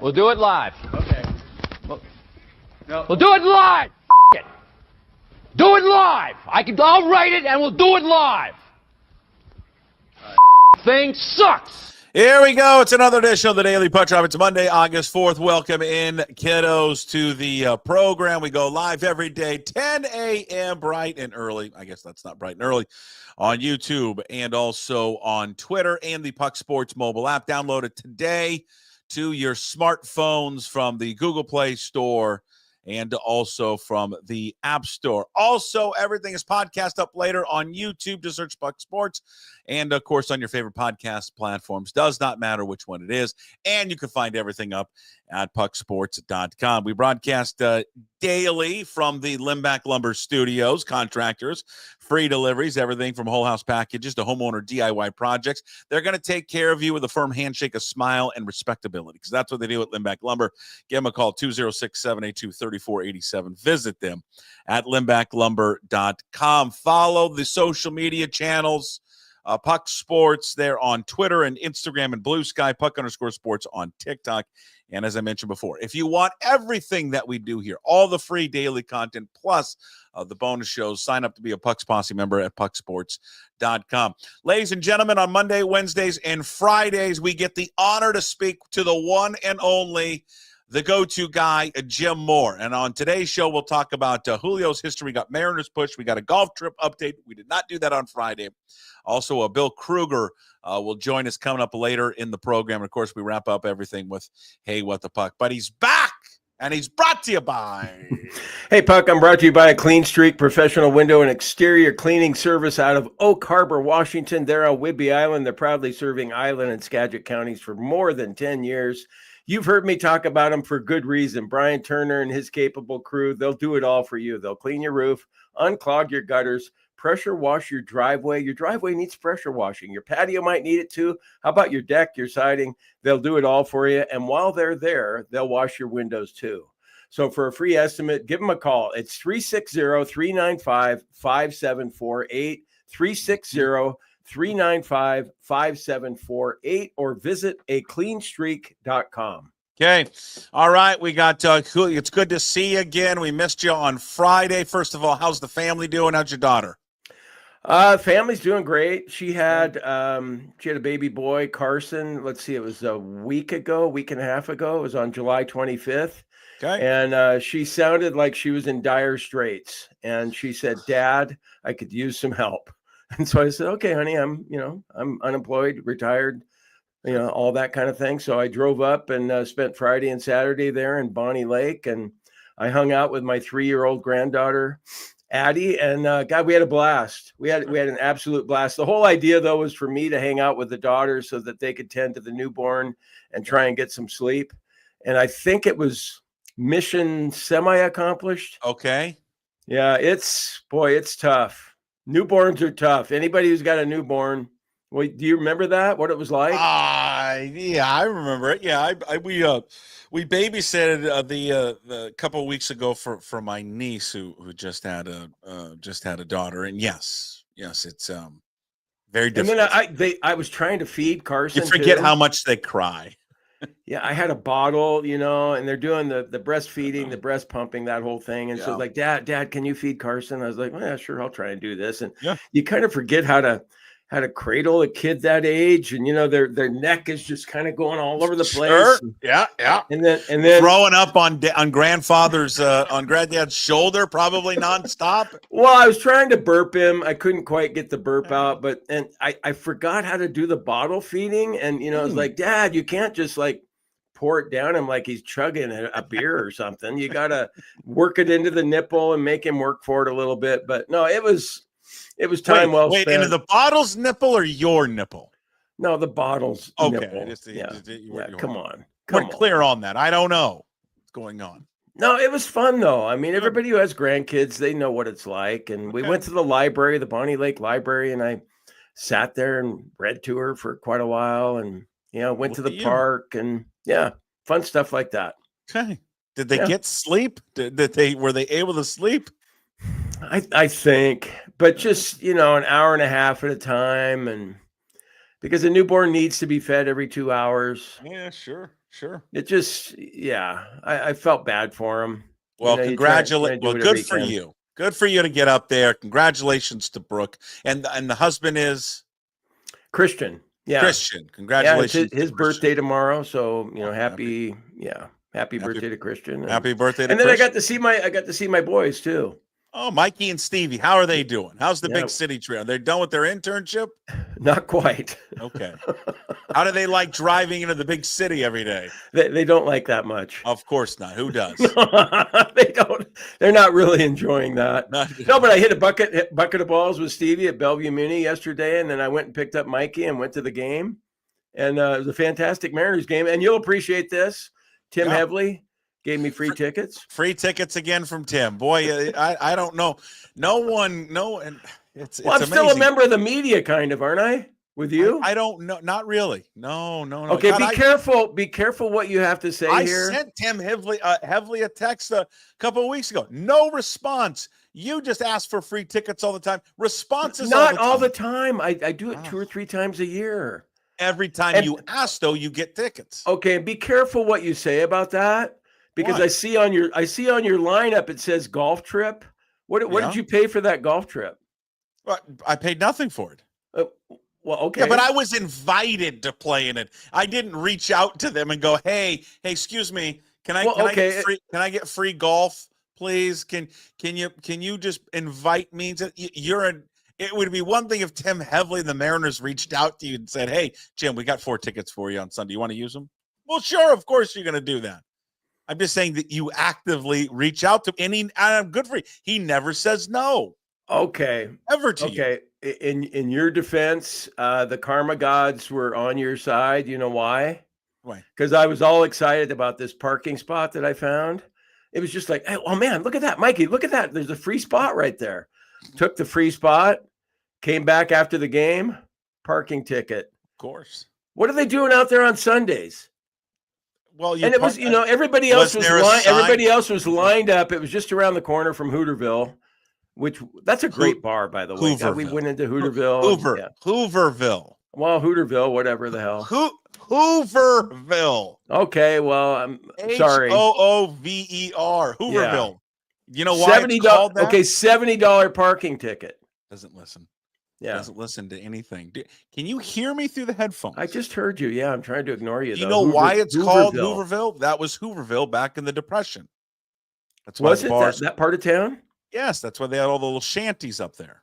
We'll do it live. Okay. We'll do it live. It. Do it live. I'll write it and we'll do it live. Thing sucks. Here we go. It's another edition of the Daily Puck Drop. It's Monday, August 4th. Welcome in, kiddos, to the program. We go live every day, 10 a.m. bright and early. I guess that's not bright and early. On YouTube and also on Twitter and the Puck Sports mobile app. Download it today to your smartphones from the Google Play Store and also from the App Store. Also, everything is podcast up later on YouTube. Just search Puck Sports. And, of course, on your favorite podcast platforms. Does not matter which one it is. And you can find everything up at pucksports.com. We broadcast daily from the Limbach Lumber Studios. Contractors, free deliveries, everything from whole house packages to homeowner DIY projects. They're going to take care of you with a firm handshake, a smile, and respectability, because that's what they do at Limbach Lumber. Give them a call, 206-782-3487. Visit them at limbachlumber.com. Follow the social media channels. Puck Sports there on Twitter and Instagram and Blue Sky, Puck_sports on TikTok. And as I mentioned before, if you want everything that we do here, all the free daily content plus the bonus shows, sign up to be a Puck's Posse member at pucksports.com. Ladies and gentlemen, on Monday, Wednesdays, and Fridays, we get the honor to speak to the one and only, the go-to guy, Jim Moore. And on today's show, we'll talk about Julio's history. We got Mariners push. We got a golf trip update. We did not do that on Friday. Also, Bill Krueger will join us coming up later in the program. And, of course, we wrap up everything with Hey, What the Puck. But he's back, and he's brought to you by... Hey, Puck, I'm brought to you by a Clean Streak professional window and exterior cleaning service out of Oak Harbor, Washington. They're on Whidbey Island. They're proudly serving Island and Skagit counties for more than 10 years. You've heard me talk about them for good reason. Brian Turner and his capable crew, they'll do it all for you. They'll clean your roof, unclog your gutters, pressure wash your driveway. Your driveway needs pressure washing. Your patio might need it too. How about your deck, your siding? They'll do it all for you. And while they're there, they'll wash your windows too. So for a free estimate, give them a call. It's 360-395-5748, 360-395-5748, or visit acleanstreak.com. Okay. All right. We got Julio. It's good to see you again. We missed you on Friday. First of all, how's the family doing? How's your daughter? Family's doing great. She had a baby boy, Carson. Let's see, it was a week and a half ago. It was on July 25th. Okay. And she sounded like she was in dire straits. And she said, "Dad, I could use some help." And so I said, "Okay, honey, I'm unemployed, retired, all that kind of thing." So I drove up and spent Friday and Saturday there in Bonnie Lake. And I hung out with my 3-year-old granddaughter, Addie, and God, we had a blast. We had an absolute blast. The whole idea, though, was for me to hang out with the daughters so that they could tend to the newborn and try and get some sleep. And I think it was mission semi-accomplished. Okay. Yeah, it's tough. Newborns are tough. Anybody who's got a newborn, well, do you remember that? What it was like? Yeah, I remember it. Yeah, we babysat the couple of weeks ago for my niece who just had a daughter, and yes, it's very different. And then I was trying to feed Carson. You forget too. How much they cry. Yeah, I had a bottle, and they're doing the breastfeeding, the breast pumping, that whole thing. And so like, Dad, can you feed Carson? I was like, well, yeah, sure, I'll try and do this. And you kind of forget how to cradle a kid that age, and their neck is just kind of going all over the place. Sure. Yeah. And then throwing up on granddad's shoulder, probably nonstop. Well, I was trying to burp him. I couldn't quite get the burp out, and I forgot how to do the bottle feeding. And I was like, "Dad, you can't just like pour it down him like he's chugging a beer or something. You got to work it into the nipple and make him work for it a little bit." But no, it was It was time well wait, spent. into the bottle's nipple or your nipple? No, the bottle's Okay. nipple. Come on. We're clear on that. I don't know what's going on. No, it was fun, though. I mean, Good. everybody who has grandkids, they know what it's like. And we went to the library, the Bonnie Lake Library, and I sat there and read to her for quite a while and, went to the park and, fun stuff like that. Okay. Did they get sleep? Were they able to sleep? I think, but just, an hour and a half at a time. And because a newborn needs to be fed every 2 hours. Yeah, sure. It just, I felt bad for him. Well, congratulations. Well, good for you. Good for you to get up there. Congratulations to Brooke. And the husband is? Christian. Yeah. Christian. Congratulations. His birthday tomorrow. So, happy birthday to Christian. Happy birthday to Christian. And then I got to see my boys too. Oh, Mikey and Stevie, how are they doing? How's the big city trip? Are they done with their internship? Not quite. Okay. How do they like driving into the big city every day? They don't like that much. Of course not. Who does? They don't. They're not really enjoying that. No, but I hit a bucket of balls with Stevie at Bellevue Muni yesterday, and then I went and picked up Mikey and went to the game. And it was a fantastic Mariners game. And you'll appreciate this. Tim Hevley gave me free tickets. Free tickets again from Tim. Boy, I don't know. And it's I'm amazing. still a member of the media, kind of, aren't I? With you? I don't know. Not really. No. Okay, God, be careful what you have to say here. I sent Tim Hevley a text a couple of weeks ago. No response. You just ask for free tickets all the time. Responses not all the time. I do it 2 or 3 times a year. Every time you ask, though, you get tickets. Okay, be careful what you say about that. Because I see on your lineup it says golf trip. What did you pay for that golf trip? Well, I paid nothing for it. Well, okay. Yeah, but I was invited to play in it. I didn't reach out to them and go, "Hey, excuse me, can I get free golf, please? Can you just invite me to It would be one thing if Tim Hevley and the Mariners reached out to you and said, "Hey, Jim, we got 4 tickets for you on Sunday. You want to use them?" Well, sure, of course you're going to do that. I'm just saying that you actively reach out to him, and I'm good for you. He never says no. Okay. Ever to you. Okay. In your defense, the karma gods were on your side. You know why? Why? Because I was all excited about this parking spot that I found. It was just like, oh man, look at that, Mikey, look at that. There's a free spot right there. Took the free spot, came back after the game, parking ticket. Of course. What are they doing out there on Sundays? Well, it was, everybody else was lined up. It was just around the corner from Hooterville, that's a great bar, by the way. We went into Hooterville. Hooverville. Well, Hooterville, whatever the hell. Hooverville. Okay, well, I'm sorry. Hoover. Hooverville. Yeah. You know why it's called that? Okay, $70 parking ticket. Doesn't listen. Yeah. Doesn't listen to anything. Can you hear me through the headphones? I just heard you. Yeah, I'm trying to ignore you. You know why it's called Hooverville? That was Hooverville back in the Depression. That's why that part of town? Yes, that's why they had all the little shanties up there.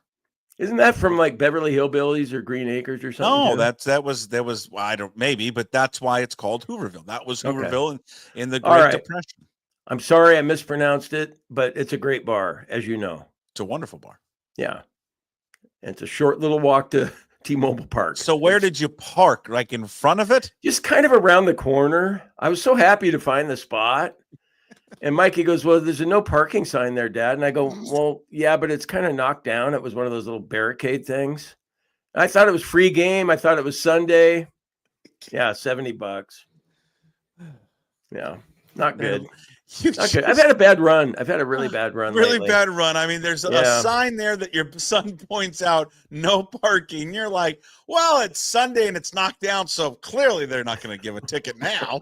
Isn't that from like Beverly Hillbillies or Green Acres or something? No, that was well, I don't maybe, but that's why it's called Hooverville. That was Hooverville in the Great Depression. I'm sorry I mispronounced it, but it's a great bar, as you know. It's a wonderful bar. Yeah. And it's a short little walk to T-Mobile Park. So where did you park? Like in front of it? Just kind of around the corner. I was so happy to find the spot. And Mikey goes, well, there's a no parking sign there, Dad. And I go, well, yeah, but it's kind of knocked down. It was one of those little barricade things. I thought it was free game. I thought it was Sunday. Yeah, $70. Yeah, not good. Not good. I've had a bad run. I've had a really bad run. Really bad run. I mean, there's a sign there that your son points out, no parking. You're like, well, it's Sunday and it's knocked down, so clearly they're not going to give a ticket now.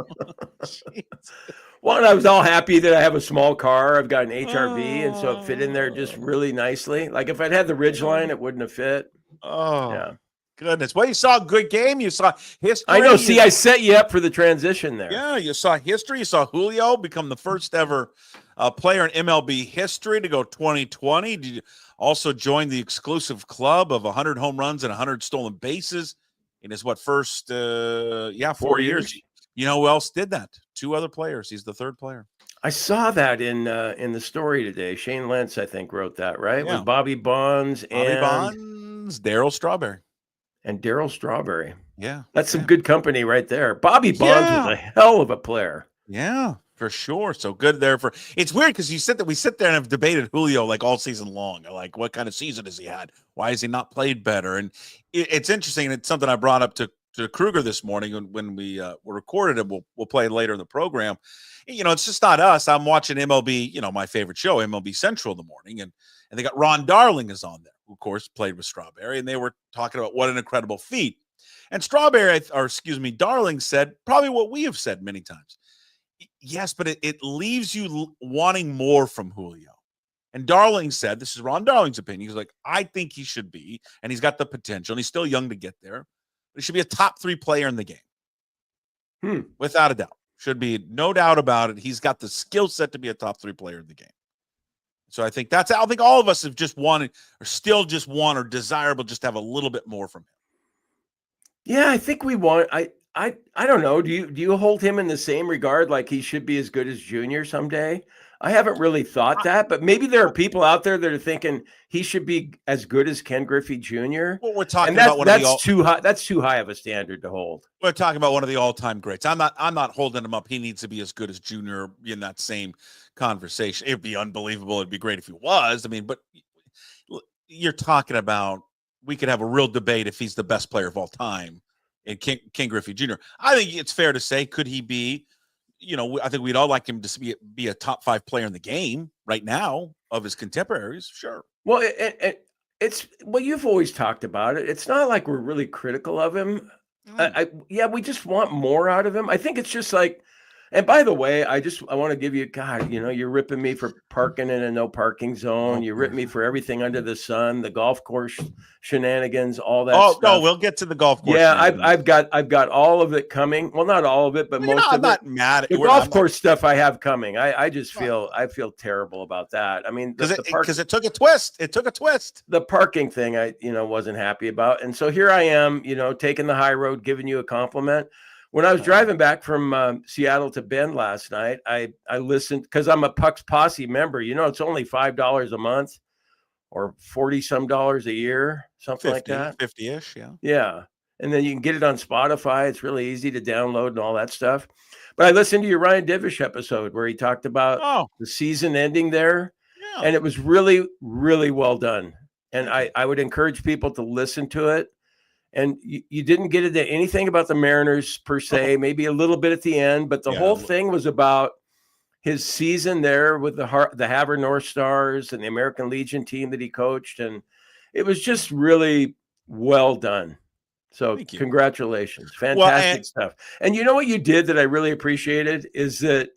Well, and I was all happy that I have a small car. I've got an HRV, and so it fit in there just really nicely. Like if I'd had the Ridgeline, it wouldn't have fit. Oh, yeah. Goodness. Well, you saw a good game. You saw history. I know. See, I set you up for the transition there. Yeah, you saw history. You saw Julio become the first ever player in MLB history to go 2020. Did you also join the exclusive club of 100 home runs and 100 stolen bases in his 4 years? You know who else did that? 2 other players. He's the 3rd player. I saw that in the story today. Shane Lentz, I think, wrote that, right? Yeah. With Bobby Bonds Darryl Strawberry. and Darryl Strawberry. Yeah. That's some good company right there. Bobby Bonds was a hell of a player. Yeah, for sure. So good there for it's weird because we sit there and have debated Julio like all season long. Like, what kind of season has he had? Why has he not played better? And it's interesting. And it's something I brought up to Krueger this morning when we recorded it. We'll play it later in the program. It's just not us. I'm watching MLB, my favorite show, MLB Central, in the morning, and they got Ron Darling is on there, who of course played with Strawberry, and they were talking about what an incredible feat. And Darling said probably what we have said many times. Yes, but it leaves you wanting more from Julio. And Darling said, this is Ron Darling's opinion. He's like, I think he should be, and he's got the potential, and he's still young to get there. But he should be a top 3 player in the game. Without a doubt. Should be no doubt about it. He's got the skill set to be a top 3 player in the game. So I think all of us have just wanted, or still just want, or desirable just to have a little bit more from him. Yeah, I think we want. I don't know. Do you hold him in the same regard, like he should be as good as Junior someday? I haven't really thought that, but maybe there are people out there that are thinking he should be as good as Ken Griffey Jr. Well, we're talking about that's too high. That's too high of a standard to hold. We're talking about one of the all-time greats. I'm not holding him up. He needs to be as good as Junior in that same conversation. It'd be unbelievable. It'd be great if he was. I mean, but you're talking about, we could have a real debate if he's the best player of all time in Ken Griffey Jr. I think it's fair to say, could he be? I think we'd all like him to be a top 5 player in the game right now of his contemporaries. Sure. Well, it's well, you've always talked about it. It's not like we're really critical of him. We just want more out of him. I think it's just like, and by the way, I want to give you, God, you're ripping me for parking in a no parking zone. You rip me for everything under the sun, the golf course shenanigans, all that stuff. No, we'll get to the golf course. Yeah, I've got all of it coming. Well, not all of it, but most of it. I'm not mad at the golf course stuff I have coming. I just feel terrible about that. I mean, because it took a twist. It took a twist. The parking thing I wasn't happy about. And so here I am, taking the high road, giving you a compliment. When I was driving back from Seattle to Bend last night, I listened, because I'm a Puck's Posse member. It's only $5 a month or $40-some a year, something 50, like that. 50-ish, yeah. Yeah. And then you can get it on Spotify. It's really easy to download and all that stuff. But I listened to your Ryan Divish episode where he talked about the season ending there. Yeah. And it was really, really well done. And I would encourage people to listen to it. And you didn't get into anything about the Mariners per se, maybe a little bit at the end, but the whole thing was about his season there with the Havre North Stars and the American Legion team that he coached. And it was just really well done. So congratulations. Fantastic stuff. And you know what you did that I really appreciated is that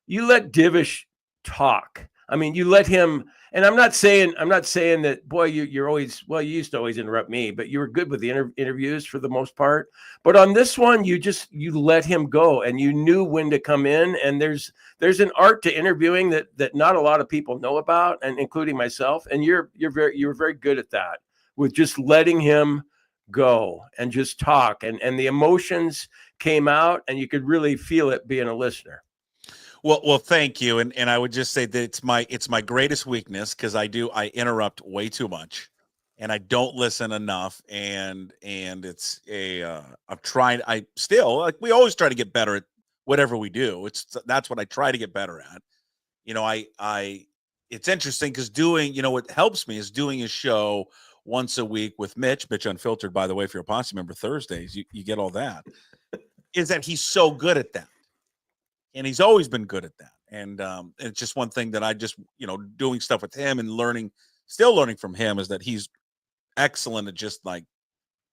you let Divish talk. I mean, you let him. And I'm not saying that, boy, you're always, you used to always interrupt me, but you were good with the interviews for the most part. But on this one, you let him go, and you knew when to come in. And there's an art to interviewing that not a lot of people know about, and including myself. And you were very good at that, with just letting him go and just talk. And the emotions came out, and you could really feel it being a listener. Well, thank you, and I would just say that it's my greatest weakness, because I interrupt way too much, and I don't listen enough, and it's I'm trying. I still, like, we always try to get better at whatever we do. That's what I try to get better at. It's interesting because what helps me is doing a show once a week with Mitch Unfiltered. By the way, if you're a Posse member, Thursdays you get all that. Is that he's so good at that. And he's always been good at that. And it's just one thing that I just, doing stuff with him and still learning from him, is that he's excellent at just like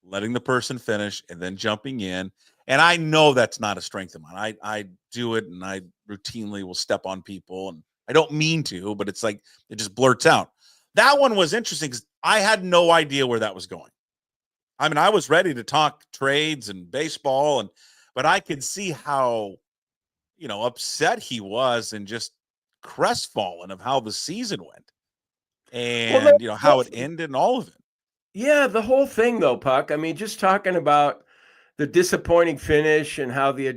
letting the person finish and then jumping in. And I know that's not a strength of mine. I do it, and I routinely will step on people, and I don't mean to, but it's like, it just blurts out. That one was interesting because I had no idea where that was going. I mean, I was ready to talk trades and baseball, but I could see how, upset he was and just crestfallen of how the season went, and how it ended and all of it. Yeah, the whole thing though, Puck. I mean, just talking about the disappointing finish and how the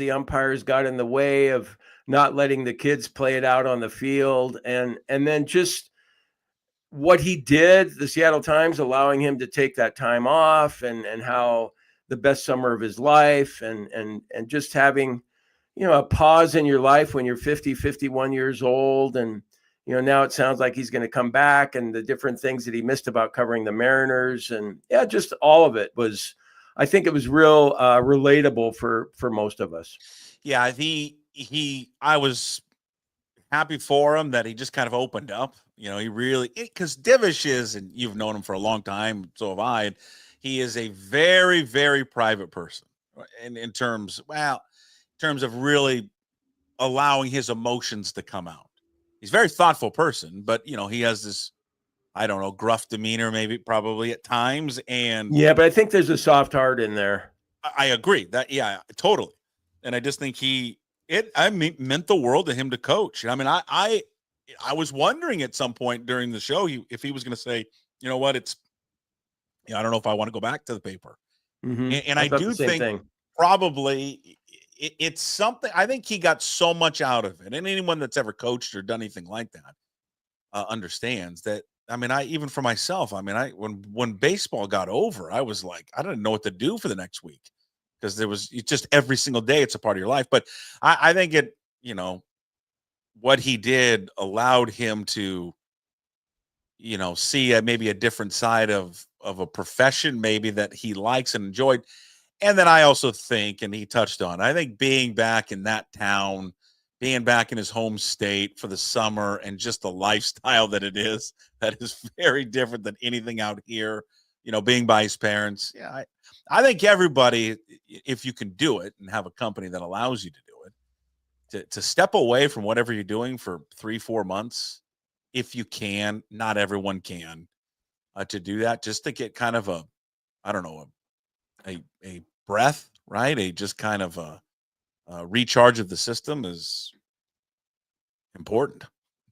umpires got in the way of not letting the kids play it out on the field, and then just what he did, the Seattle Times allowing him to take that time off, and how the best summer of his life, and just having, a pause in your life when you're 50, 51 years old. And, now it sounds like he's going to come back, and the different things that he missed about covering the Mariners. And just all of it was, I think it was real relatable for most of us. Yeah. I was happy for him that he just kind of opened up. He really, because Divish is, and you've known him for a long time, so have I, and he is a very, very private person. And in terms of really allowing his emotions to come out. He's a very thoughtful person, but he has this, I don't know, gruff demeanor, probably at times. And yeah, but I think there's a soft heart in there. I agree that, yeah, totally. And I just think meant the world to him to coach. I mean, I was wondering at some point during the show if he was going to say, you know what, I don't know if I want to go back to the paper. Mm-hmm. And I do think probably it's something. I think he got so much out of it, and anyone that's ever coached or done anything like that understands that. I mean, even for myself, when baseball got over, I was like, I didn't know what to do for the next week, because it's just every single day it's a part of your life. But I think what he did allowed him to, see maybe a different side of a profession maybe that he likes and enjoyed. And then I also think, and he touched on, I think being back in that town, being back in his home state for the summer, and just the lifestyle that is very different than anything out here, being by his parents. Yeah. I think everybody, if you can do it and have a company that allows you to do it, to step away from whatever you're doing for 3-4 months, if you can. Not everyone can, to do that, just to get kind of a breath, right? Just kind of a recharge of the system is important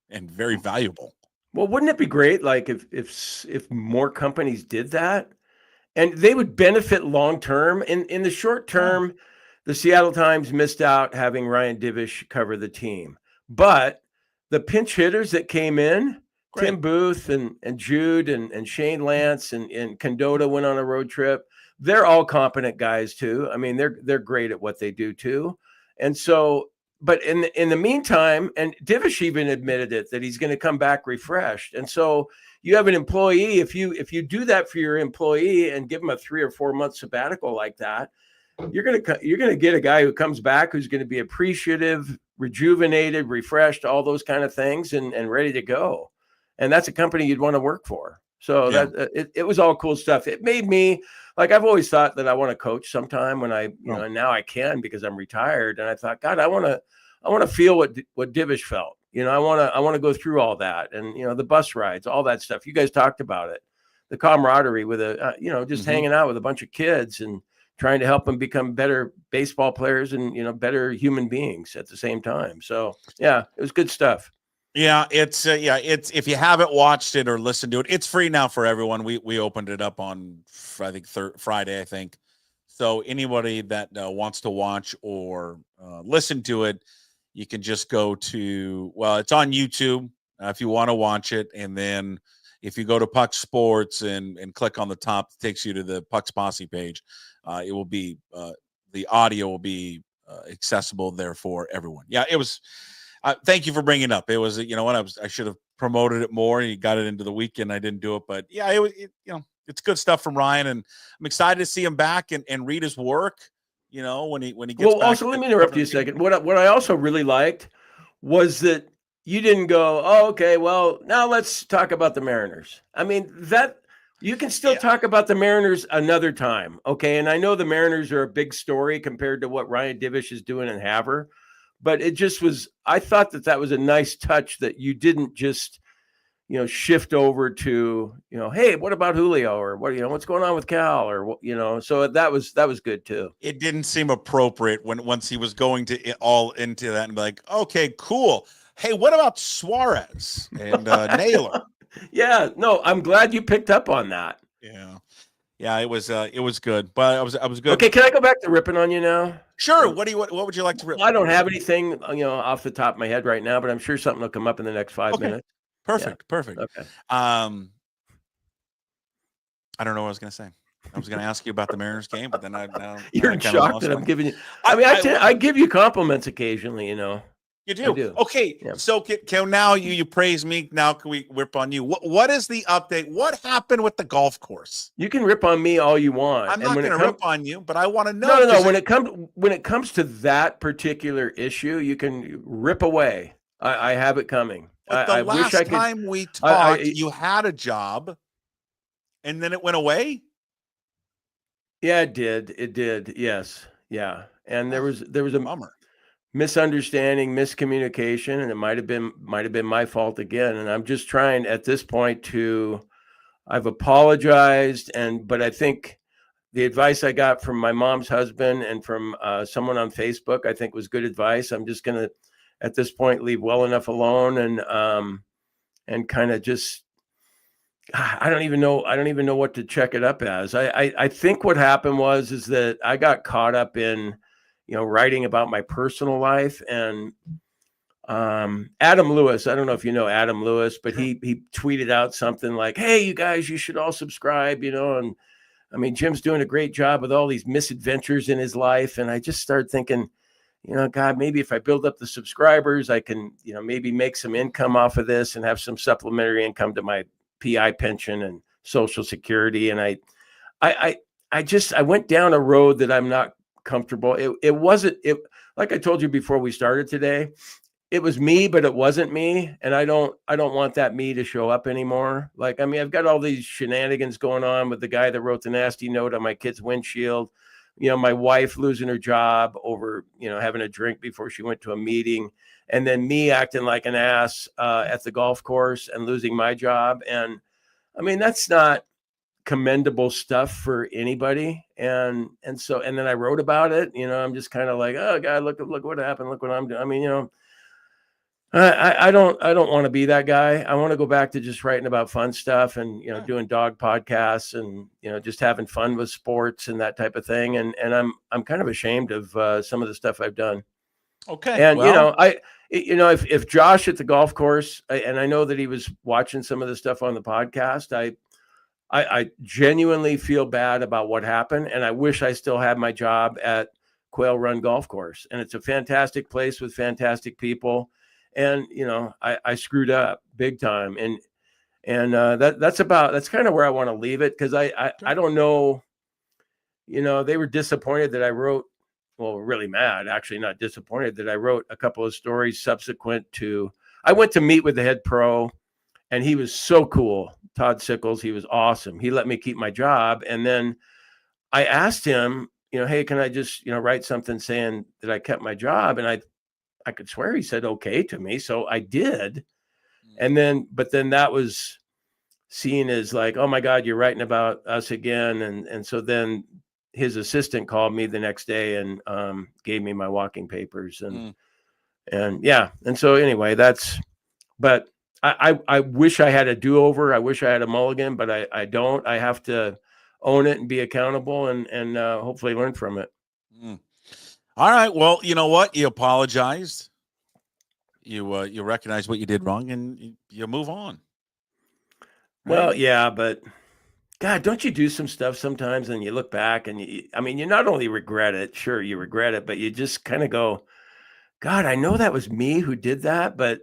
and very valuable. Well, wouldn't it be great, like if more companies did that, and they would benefit long term? In the short term, the Seattle Times missed out having Ryan Divish cover the team, but the pinch hitters that came in, great. Tim Booth and Jude and Shane Lance and Condotta went on a road trip. They're all competent guys too. I mean, they're great at what they do too. And so, but in the meantime, and Divish even admitted it, that he's going to come back refreshed. And so you have an employee, if you do that for your employee and give him a 3 or 4 month sabbatical like that, you're going to get a guy who comes back who's going to be appreciative, rejuvenated, refreshed, all those kind of things, and ready to go. And that's a company you'd want to work for. So that it was all cool stuff. It made me, like, I've always thought that I want to coach sometime when I, and now I can because I'm retired. And I thought, God, I want to feel what Divish felt. I want to go through all that, and the bus rides, all that stuff. You guys talked about it, the camaraderie with just hanging out with a bunch of kids and trying to help them become better baseball players and better human beings at the same time. So yeah, it was good stuff. Yeah, it's if you haven't watched it or listened to it, it's free now for everyone. We opened it up on Friday, I think. So anybody that wants to watch or listen to it, you can just go to, it's on YouTube if you want to watch it, and then if you go to Puck Sports and click on the top, it takes you to the Puck's Posse page. It will be the audio will be accessible there for everyone. Yeah, it was. Thank you for bringing it up. It was, I should have promoted it more. You got it into the weekend. I didn't do it, but yeah, it's good stuff from Ryan, and I'm excited to see him back and read his work. When he gets back. Well, also let me interrupt you a second. What I also really liked was that you didn't go, oh, okay, well, now let's talk about the Mariners. I mean, that you can still talk about the Mariners another time, okay? And I know the Mariners are a big story compared to what Ryan Divish is doing in Havre. But it just was, I thought that was a nice touch that you didn't just, shift over to, hey, what about Julio, or what's going on with Cal, or, so that was good too. It didn't seem appropriate once he was going to all into that and be like, okay, cool. Hey, what about Suarez and Naylor? Yeah, no, I'm glad you picked up on that. Yeah. Yeah, it was good, but I was good. Okay, can I go back to ripping on you now? Sure. What would you like to rip? I don't have anything, off the top of my head right now, but I'm sure something will come up in the next 5 Okay. minutes. Perfect. Okay. I don't know what I was going to say. I was going to ask you about the Mariners game, but then You're shocked that I'm giving you. I give you compliments occasionally, You do. I do. Okay. Yeah. So can now you praise me. Now can we rip on you? What is the update? What happened with the golf course? You can rip on me all you want. I'm not going to rip on you, but I want to know. No. When it comes to that particular issue, you can rip away. I have it coming. But the last time we talked, you had a job, and then it went away. Yeah, it did. It did. Yes. Yeah. And there was a bummer. Misunderstanding, miscommunication, and it might have been my fault again. And I'm just trying at this point I've apologized, but I think the advice I got from my mom's husband and from someone on Facebook, I think was good advice. I'm just gonna at this point leave well enough alone and kind of just. I don't even know what to check it up as. I think what happened is that I got caught up in, writing about my personal life, and Adam Lewis. I don't know if you know Adam Lewis, but he tweeted out something like, "Hey, you guys, you should all subscribe." And I mean, Jim's doing a great job with all these misadventures in his life, and I just started thinking, God, maybe if I build up the subscribers, I can, maybe make some income off of this and have some supplementary income to my PI pension and Social Security. And I went down a road that I'm not comfortable. It wasn't like I told you before we started today. It was me, but it wasn't me. And I don't want that me to show up anymore. Like, I mean, I've got all these shenanigans going on with the guy that wrote the nasty note on my kid's windshield. My wife losing her job over, having a drink before she went to a meeting. And then me acting like an ass at the golf course and losing my job. And I mean, that's not commendable stuff for anybody. And then I wrote about it. I'm just kind of like, oh God, look what happened. Look what I'm doing. I mean, I don't want to be that guy. I want to go back to just writing about fun stuff and, doing dog podcasts and, just having fun with sports and that type of thing. And I'm kind of ashamed of some of the stuff I've done. Okay. And, if Josh at the golf course, and I know that he was watching some of the stuff on the podcast, I genuinely feel bad about what happened. And I wish I still had my job at Quail Run Golf Course. And it's a fantastic place with fantastic people. And, I screwed up big time. And that's kind of where I want to leave it. Cause I don't know, they were disappointed that I wrote, well, really mad, actually not disappointed that I wrote a couple of stories subsequent to, I went to meet with the head pro and he was so cool. Todd Sickles. He was awesome. He let me keep my job. And then I asked him, hey, can I just, write something saying that I kept my job? And I could swear he said okay to me. So I did. But then that was seen as like, oh my God, you're writing about us again. And so then his assistant called me the next day and gave me my walking papers and yeah. And so anyway, but I wish I had a do-over. I wish I had a mulligan, but I don't. I have to own it and be accountable and hopefully learn from it. All right. Well, you know what? You apologized. You recognize what you did wrong and you move on. Right? Well, yeah, but God, don't you do some stuff sometimes and you look back and you not only regret it, sure, you regret it, but you just kind of go, God, I know that was me who did that, but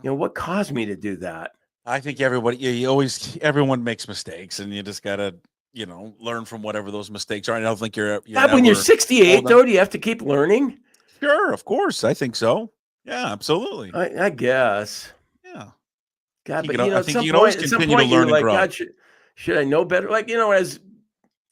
what caused me to do that? I think everyone makes mistakes and you just got to, learn from whatever those mistakes are. I don't think you're when you're 68 though, do you have to keep learning? Sure. Of course. I think so. Yeah, absolutely. I guess. Yeah. God, but I think you can always continue to learn and grow. God, should I know better? Like, as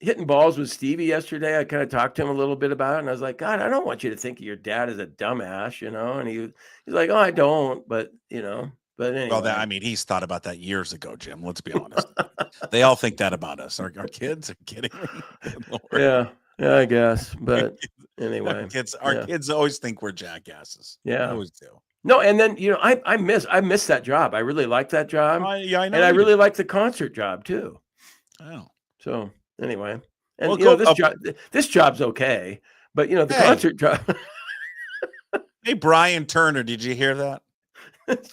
hitting balls with Stevie yesterday, I kind of talked to him a little bit about it. And I was like, God, I don't want you to think of your dad as a dumbass, And he's like, oh, I don't. But, but anyway. Well, he's thought about that years ago, Jim. Let's be honest. They all think that about us. Our kids are kidding me. Yeah, I guess. But anyway. Our kids always think we're jackasses. Yeah. They always do. No, and then, I miss that job. I really like that job. Yeah, I know. And I really like the concert job too. Oh. So Anyway, and Well, you know, cool. this job's okay, but you know, the Hey. concert job. Hey, Brian Turner, did you hear that? Did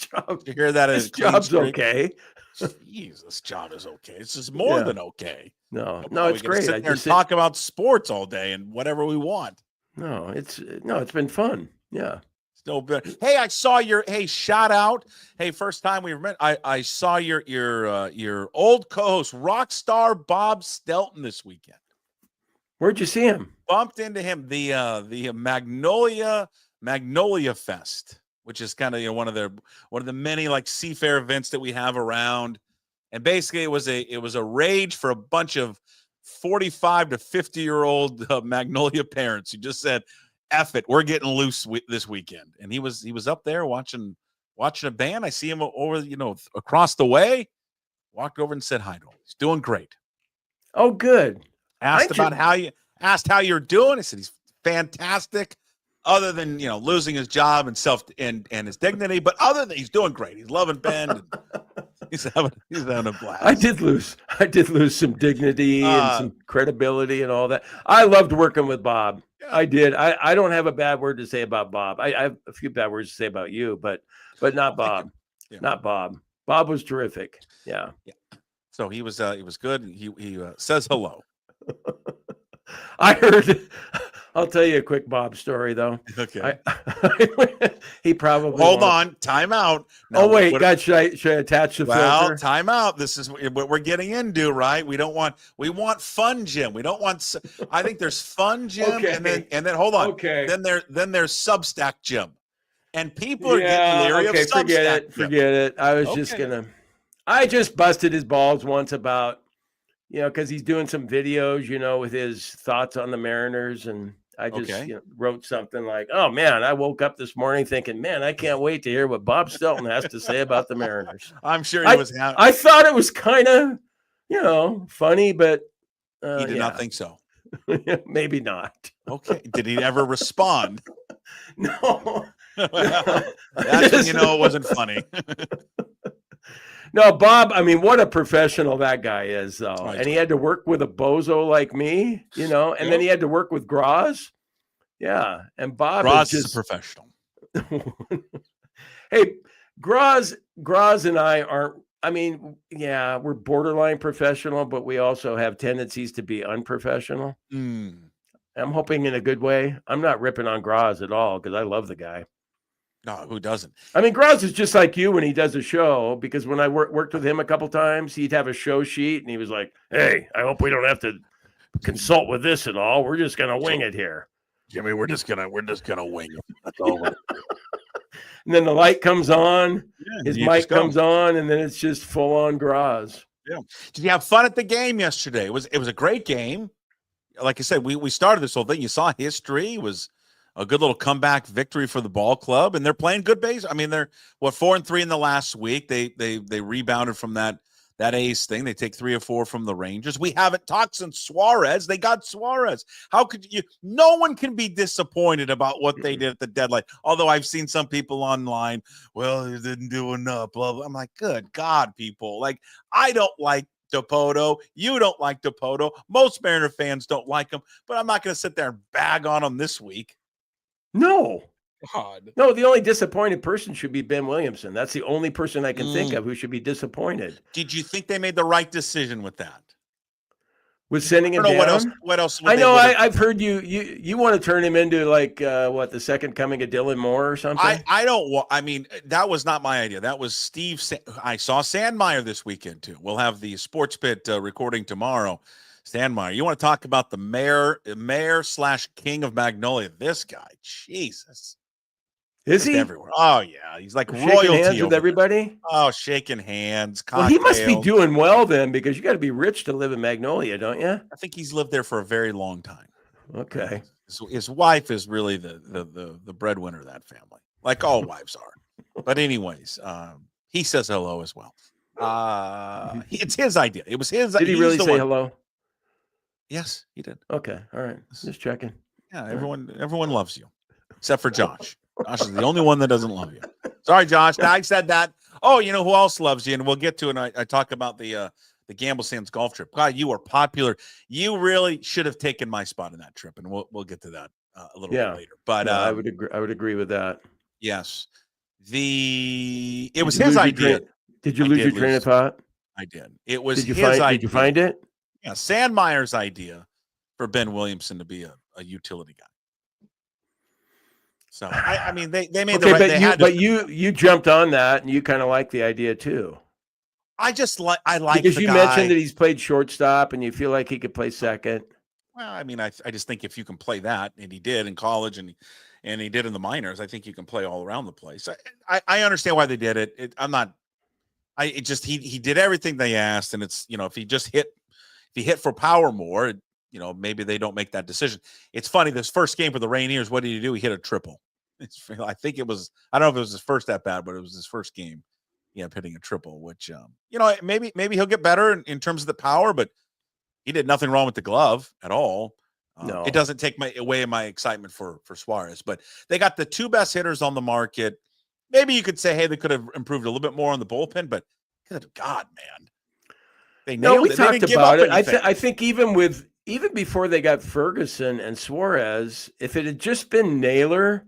you hear that? This job's okay. Jeez, this job is okay. It's just more than okay. No, We it's can great. Sit there and talk about sports all day and whatever we want. No, it's been fun. Yeah. No good. Hey, I saw your shout out. Hey, first time we met. I saw your old co-host, Rockstar Bob Stelton, this weekend. Where'd you see him? Bumped into him the Magnolia Fest, which is kind of one of the many like seafair events that we have around. And basically, it was a rage for a bunch of 45 to 50-year-old Magnolia parents who just said, F it, we're getting loose this weekend. And he was up there watching a band. I see him over, across the way. Walked over and said hi to him. He's doing great. Oh, good. Asked how you're doing. I said he's fantastic, other than losing his job and his dignity. But other than he's doing great. He's loving Ben. And he's having a blast. I did lose some dignity and some credibility and all that. I loved working with Bob. I did. I don't have a bad word to say about Bob. I have a few bad words to say about you, but not Bob. Yeah. Not Bob. Bob was terrific. Yeah. So he was good. He says hello. I heard. I'll tell you a quick Bob story though. Okay. He probably hold on. Time out. No, wait, God, should I attach the filter? Well, time out. This is what we're getting into, right? We want fun, Jim. We don't want. I think there's fun, Jim, okay. and then hold on. Okay. Then there's Substack, Jim, and people are getting leery of Substack. Forget it. I just busted his balls once about, because he's doing some videos, with his thoughts on the Mariners, and I just wrote something like, "Oh man, I woke up this morning thinking, man, I can't wait to hear what Bob Stelton has to say about the Mariners." I'm sure he was. I thought it was kind of, funny, but he did not think so. Maybe not. Okay. Did he ever respond? No. That's when it wasn't funny. No, Bob, I mean, what a professional that guy is, though. Right. And he had to work with a bozo like me, and then he had to work with Graz. Yeah. And Bob is a professional. Hey, Graz and I aren't, we're borderline professional, but we also have tendencies to be unprofessional. I'm hoping in a good way. I'm not ripping on Graz at all because I love the guy. No, who doesn't? Graz is just like you when he does a show, because when I worked with him a couple times, he'd have a show sheet and he was like, "Hey, I hope we don't have to consult with this at all. We're just going to wing it here. Jimmy, we're just going to wing it. That's all." And then the light comes on, his mic comes on, and then it's just full on Graz. Yeah. Did you have fun at the game yesterday? It was a great game. Like I said, we started this whole thing. You saw history. It was a good little comeback victory for the ball club, and they're playing good base. They're 4-3 in the last week. They rebounded from that ace thing. They take 3 or 4 from the Rangers. We haven't talked since Suarez. They got Suarez. How could you? No one can be disappointed about what they did at the deadline. Although I've seen some people online, well, they didn't do enough. Blah blah. I'm like, good God, people! Like, I don't like Dipoto. You don't like Dipoto. Most Mariner fans don't like him, but I'm not going to sit there and bag on him this week. No. God. No, the only disappointed person should be Ben Williamson. That's the only person I can think of who should be disappointed. Did you think they made the right decision with that? With sending him down? What else? I know. I've heard you want to turn him into like the second coming of Dylan Moore or something. I don't. That was not my idea. That was Steve. I saw Sandmeyer this weekend too. We'll have the Sports Pit recording tomorrow. Sandmeyer, you want to talk about the mayor/king of Magnolia? This guy, Jesus, is he everywhere? Oh yeah, he's like shaking royalty hands with everybody. Oh, shaking hands. Well, he must be doing well then, because you got to be rich to live in Magnolia, don't you? I think he's lived there for a very long time. Okay, his wife is really the breadwinner of that family, like all wives are. But anyways, he says hello as well. It's his idea. It was his. Did he really say hello? Yes, he did. Okay, all right. Just checking. Yeah, everyone loves you, except for Josh. Josh is the only one that doesn't love you. Sorry, Josh. I said that. Oh, you know who else loves you? And we'll get to it. I talk about the the Gamble Sands golf trip. God, you are popular. You really should have taken my spot in that trip, and we'll get to that a little bit later. But no, I would agree. I would agree with that. Yes, it was his idea. Did you lose your train of thought? I did. It was his idea. Did you find it? Yeah, Sandmeyer's idea for Ben Williamson to be a utility guy. So I mean, they made the right. But you jumped on that, and you kind of like the idea too. I like because you mentioned that he's played shortstop, and you feel like he could play second. Well, I mean, I just think if you can play that, and he did in college, and he did in the minors, I think you can play all around the place. I understand why they did it. He did everything they asked, and it's, if he hit for power more, maybe they don't make that decision. It's funny, this first game for the Rainiers, what did he do? He hit a triple. I think it was, I don't know if it was his first at bat, but it was his first game. Yeah, hitting a triple, which maybe he'll get better in terms of the power, but he did nothing wrong with the glove at all. No, it doesn't take away my excitement for Suarez, but they got the two best hitters on the market. Maybe you could say, hey, they could have improved a little bit more on the bullpen, but good God, man, they nailed it. We talked about it. I think even before they got Ferguson and Suarez, if it had just been Naylor.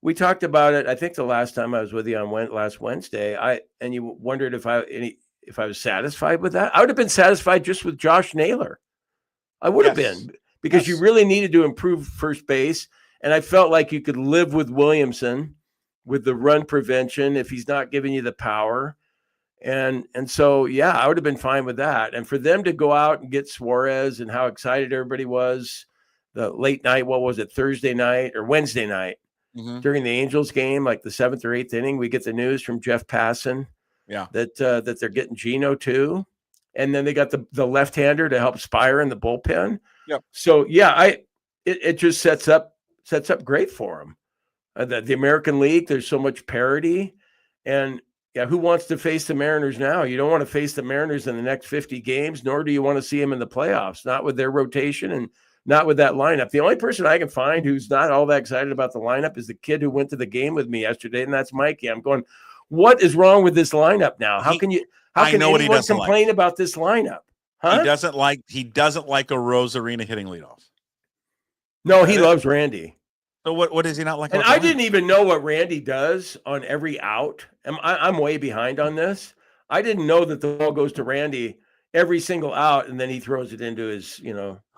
We talked about it. I think the last time I was with you on last Wednesday, and you wondered if I was satisfied with that. I would have been satisfied just with Josh Naylor. I would have been, because you really needed to improve first base, and I felt like you could live with Williamson with the run prevention if he's not giving you the power, and so I would have been fine with that. And for them to go out and get Suarez, and how excited everybody was the late night. What was it, Thursday night or Wednesday night? Mm-hmm. During the Angels game, like the 7th or 8th inning, we get the news from Jeff Passan that they're getting Geno too, and then they got the left-hander to help Spire in the bullpen. Yep. So it just sets up great for them. The American League, there's so much parity, and who wants to face the Mariners now? You don't want to face the Mariners in the next 50 games, nor do you want to see them in the playoffs. Not with their rotation and not with that lineup. The only person I can find who's not all that excited about the lineup is the kid who went to the game with me yesterday, and that's Mikey. I'm going, what is wrong with this lineup now? How can anyone complain about this lineup? Huh? He doesn't like a Rose Arena hitting leadoff. No, he loves Randy. So what does he not like? And I didn't even know what Randy does on every out. I'm way behind on this. I didn't know that the ball goes to Randy every single out, and then he throws it into his,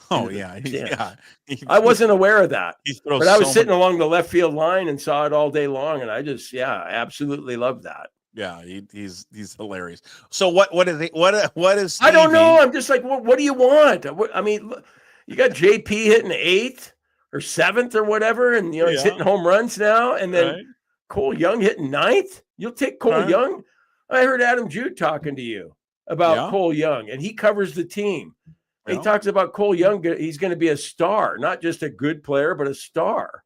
I wasn't aware of that, but I was sitting along the left field line and saw it all day long, and I just, absolutely love that. Yeah, he's hilarious. So what is Stevie? I don't know. I'm just like, what do you want? I mean, look, you got JP hitting 8th or 7th or whatever, and he's hitting home runs now, and then Cole Young hitting 9th. You'll take Cole Young. I heard Adam Jude talking to you about Cole Young, and he covers the team. He talks about Cole Young. He's going to be a star, not just a good player, but a star.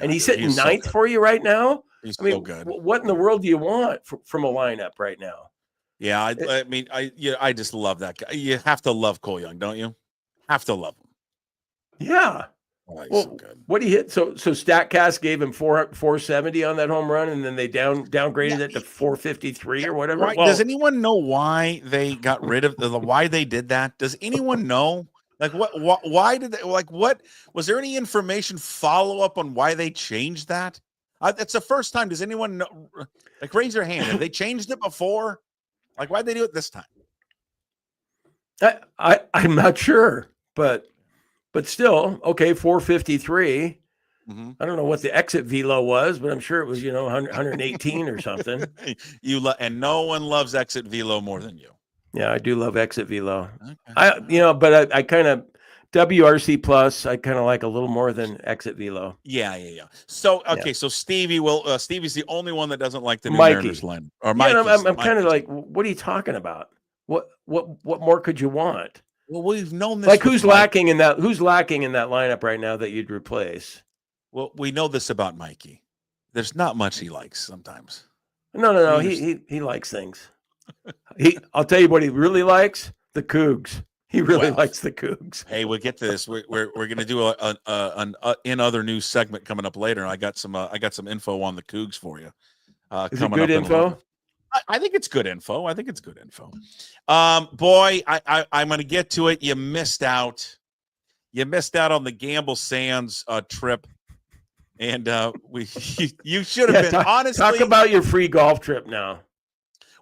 And he's hitting 9th for you right now. He's so good. What in the world do you want from a lineup right now? Yeah, I just love that guy. You have to love Cole Young, don't you? Have to love him. Yeah. Oh, he's so good. What he hit? So StatCast gave him 470 on that home run, and then they downgraded it to 453 or whatever. Right. Does anyone know why they got rid of why they did that? Does anyone know? Like why did they, what was there any information follow up on why they changed that? It's the first time. Does anyone know? Like, raise their hand. Have they changed it before? Like, why'd they do it this time? I'm not sure, but still, okay, 453. Mm-hmm. I don't know what the exit velo was, but I'm sure it was 118 or something. And no one loves exit velo more than you. Yeah, I do love exit velo. Okay. But I kind of WRC plus. I kind of like a little more than exit velo. Yeah. So so Stevie's the only one that doesn't like the new Mariners line. Or Mikey. I'm kind of like, what are you talking about? What more could you want? Well, we've known this. Like, who's lacking in that lineup right now that you'd replace? Well, we know this about Mikey. There's not much he likes sometimes. No. He likes things. I'll tell you what he really likes: the Cougs. He really likes the Cougs. Hey, we'll get to this. We're going to do an in other news segment coming up later. I got some info on the Cougs for you. Is it good info? I think it's good info. Boy, I'm going to get to it. You missed out. On the Gamble Sands trip. And you should have been honestly. Talk about your free golf trip now.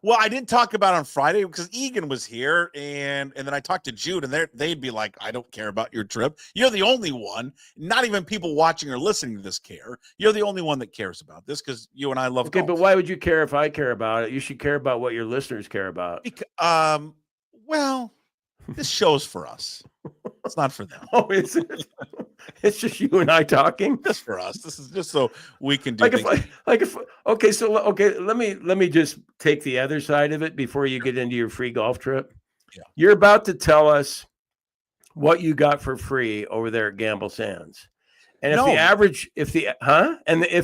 Well, I didn't talk about it on Friday because Egan was here, and then I talked to Jude, and they'd be like, "I don't care about your trip. You're the only one. Not even people watching or listening to this care. You're the only one that cares about this because you and I love golf." But why would you care if I care about it? You should care about what your listeners care about. Well, this show's for us. It's not for them. Oh, is it? It's just you and I talking. Just for us. This is just so we can do things. Let me just take the other side of it before you get into your free golf trip. Yeah. You're about to tell us what you got for free over there at Gamble Sands. And if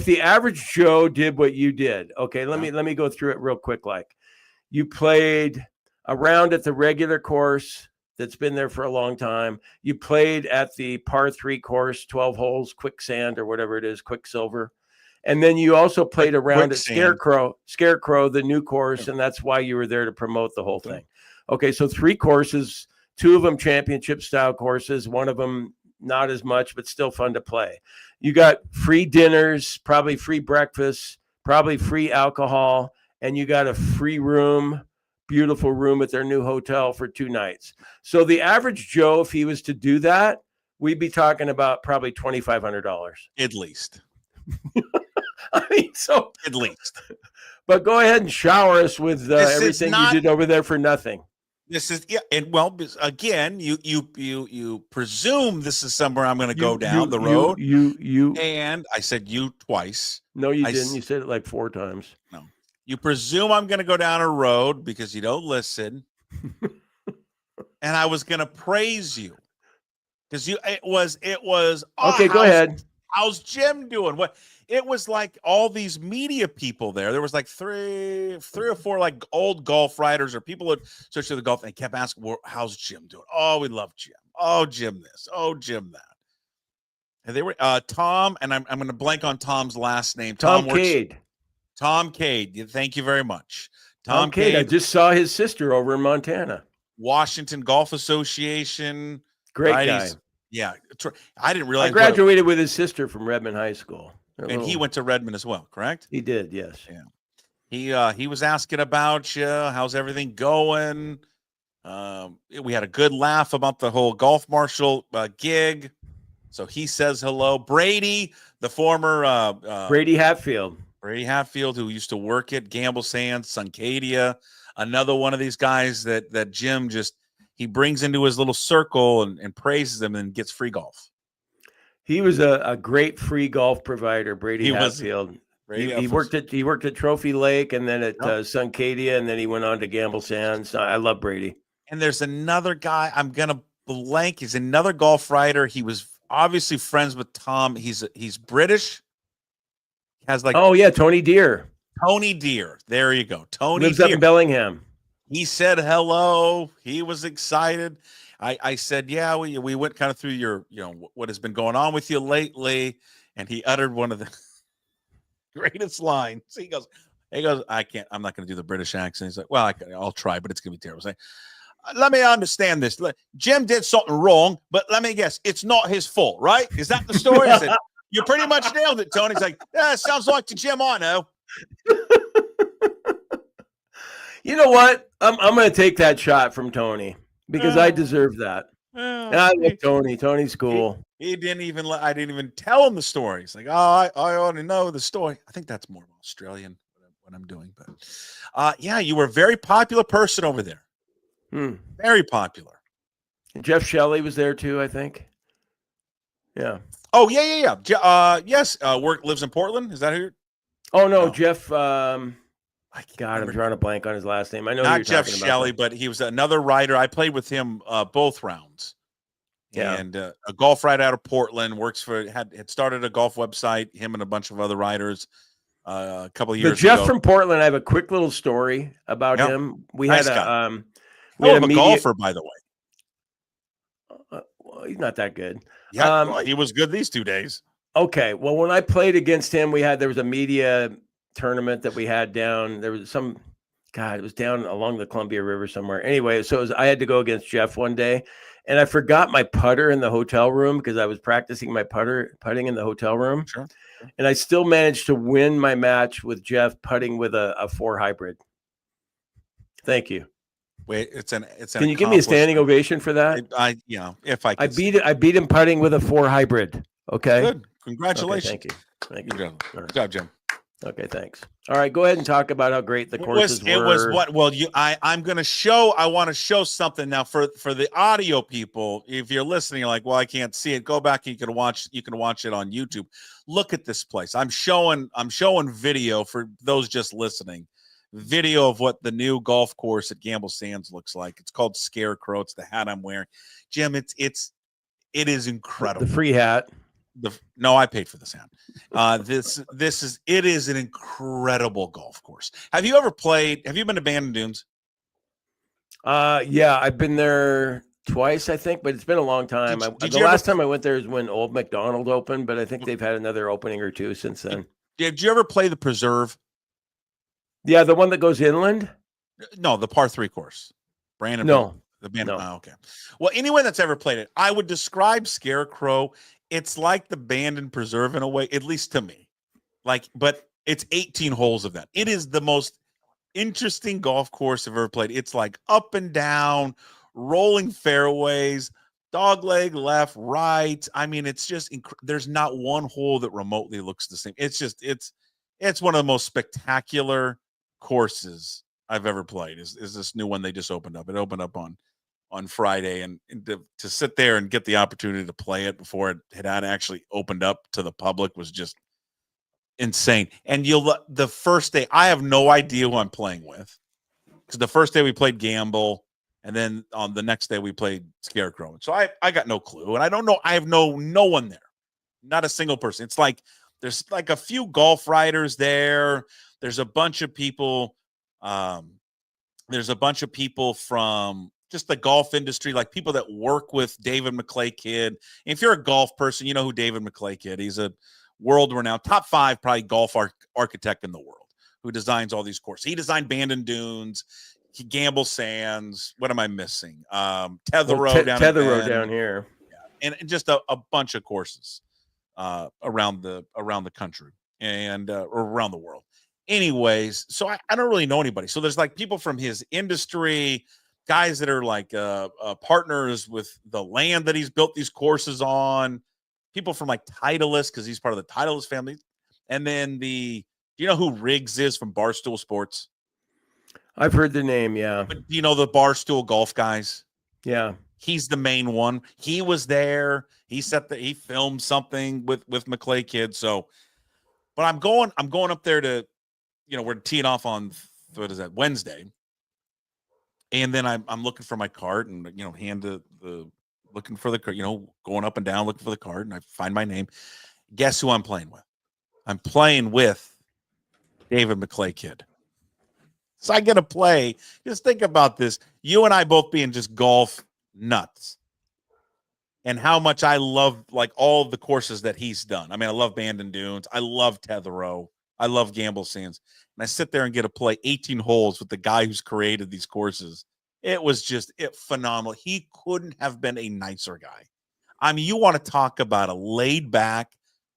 the average Joe did what you did, okay, let me go through it real quick. Like, you played a round at the regular course that's been there for a long time. You played at the par 3 course, 12 holes, quicksand or whatever it is, Quicksilver. And then you also played a round at Scarecrow, the new course, and that's why you were there to promote the whole thing. Okay, so 3 courses, 2 of them championship style courses, one of them not as much, but still fun to play. You got free dinners, probably free breakfast, probably free alcohol, and you got a free room, beautiful room at their new hotel for 2 nights. So the average Joe, if he was to do that, we'd be talking about probably $2,500 at least. I mean, so at least. But go ahead and shower us with everything you did over there for nothing. This is and well, again, you presume this is somewhere I'm going to go down the road. You and I said you twice. No, you didn't. You said it like 4 times. No. You presume I'm going to go down a road because you don't listen. And I was going to praise you because it was. Okay, go ahead. How's Jim doing? What? It was like all these media people there. There was like three or four like old golf writers or people that searched the golf and kept asking, well, how's Jim doing? Oh, we love Jim. Oh, Jim this. Oh, Jim that. And they were Tom, and I'm going to blank on Tom's last name. Tom Cade. Tom Cade. Thank you very much. Tom Cade. I just saw his sister over in Montana. Washington Golf Association. Great guy. Yeah. I didn't realize. I graduated with his sister from Redmond High School. And he went to Redmond as well, correct? He did, yes. Yeah. He was asking about you. How's everything going? We had a good laugh about the whole golf marshal gig. So he says hello. Brady, the former Brady Hatfield. Brady Hatfield, who used to work at Gamble Sands, Suncadia, another one of these guys that Jim he brings into his little circle and praises them and gets free golf. He was a great free golf provider, Brady Hatfield. He worked at Trophy Lake and then at Suncadia, and then he went on to Gamble Sands. I love Brady. And there's another guy, I'm gonna blank. He's another golf writer. He was obviously friends with Tom. He's British. Has like Tony Deere. Tony Deere. There you go. Tony lives Deere. up in Bellingham. He said hello. He was excited. I said, yeah, we went kind of through your, what has been going on with you lately. And he uttered one of the greatest lines. He goes, I'm not going to do the British accent. He's like, well, I'll try, but it's going to be terrible. Saying, let me understand this. Jim did something wrong, but let me guess, it's not his fault, right? Is that the story? I said, you pretty much nailed it, Tony. He's like, yeah, it sounds like the Jim I know. You know what? I'm going to take that shot from Tony because I deserve that. And I love Tony. Tony's cool. He didn't even I didn't even tell him the story. He's like, oh, I already know the story. I think that's more Australian what I'm doing. But you were a very popular person over there. Very popular. And Jeff Shelley was there too, I think. Yeah. Oh, yeah. Yes. Lives in Portland. Is that who you're? Oh, no. Jeff. I'm drawing a blank on his last name. I know not Jeff Shelley, but he was another writer. I played with him both rounds. Yeah. And a golf writer out of Portland, had started a golf website, him and a bunch of other writers a couple of years ago. Jeff from Portland, I have a quick little story about him. We had a golfer, by the way. Well, he's not that good. Yeah, he was good these 2 days. Okay. Well, when I played against him, there was a media tournament that we had down. There was God, it was down along the Columbia River somewhere. Anyway, so I had to go against Jeff one day, and I forgot my putter in the hotel room because I was practicing my putting in the hotel room. Sure. And I still managed to win my match with Jeff putting with a 4 hybrid. Thank you. Wait, Can you give me a standing ovation for that? If I could. I beat him putting with a 4 hybrid. Okay. Good. Congratulations. Okay, thank you. Good job, Jim. Okay, thanks. All right, go ahead and talk about how great the courses were. It was what? Well, I'm going to show. I want to show something now for the audio people. If you're listening, you're like, well, I can't see it. Go back and you can watch it on YouTube. Look at this place. I'm showing video for those just listening. Video of what the new golf course at Gamble Sands looks like. It's called Scarecrow. It's the hat I'm wearing. Jim, it is incredible. The free hat. No, I paid for this hat. It is an incredible golf course. Have you been to Bandon Dunes? Yeah, I've been there twice, I think, but it's been a long time. The last time I went there is when Old McDonald opened, but I think they've had another opening or two since then. Did you ever play the Preserve? Yeah, the one that goes inland? No, the par 3 course. Brandon. No. The Bandon. No. Oh, okay. Well, anyone that's ever played it, I would describe Scarecrow. It's like the Bandon Preserve in a way, at least to me. But it's 18 holes of that. It is the most interesting golf course I've ever played. It's like up and down, rolling fairways, dog leg left, right. I mean, it's just there's not one hole that remotely looks the same. It's one of the most spectacular courses I've ever played. Is this new one they just opened up? It opened up on Friday, and to sit there and get the opportunity to play it before it had actually opened up to the public was just insane. And the first day, I have no idea who I'm playing with, because the first day we played Gamble, and then on the next day we played Scarecrow. So I got no clue, and I don't know. I have no one there, not a single person. It's like there's like a few golf writers there. There's a bunch of people. There's a bunch of people from just the golf industry, like people that work with David McClay-Kidd. If you're a golf person, you know who David McClay-Kidd. He's a world-renowned, top 5 probably golf architect in the world, who designs all these courses. He designed Bandon Dunes, Gamble Sands. What am I missing? Tether Road down here. Yeah. And just a bunch of courses around the country and or around the world. Anyways, so I don't really know anybody. So there's like people from his industry, guys that are like partners with the land that he's built these courses on, people from like Titleist, because he's part of the Titleist family. And then do you know who Riggs is from Barstool Sports? I've heard the name, yeah. But you know the Barstool golf guys? Yeah. He's the main one. He was there. He filmed something with McClay-Kidd. So, but I'm going up there to, we're teeing off on, what is that, Wednesday. And then I'm looking for my cart and, looking for the cart, going up and down, looking for the cart, and I find my name. Guess who I'm playing with? I'm playing with David McClay-Kidd. So I get to play. Just think about this. You and I both being just golf nuts. And how much I love, like, all of the courses that he's done. I mean, I love Bandon Dunes. I love Tetherow. I love Gamble Sands. And I sit there and get to play 18 holes with the guy who's created these courses. It was just phenomenal. He couldn't have been a nicer guy. I mean, you want to talk about a laid-back,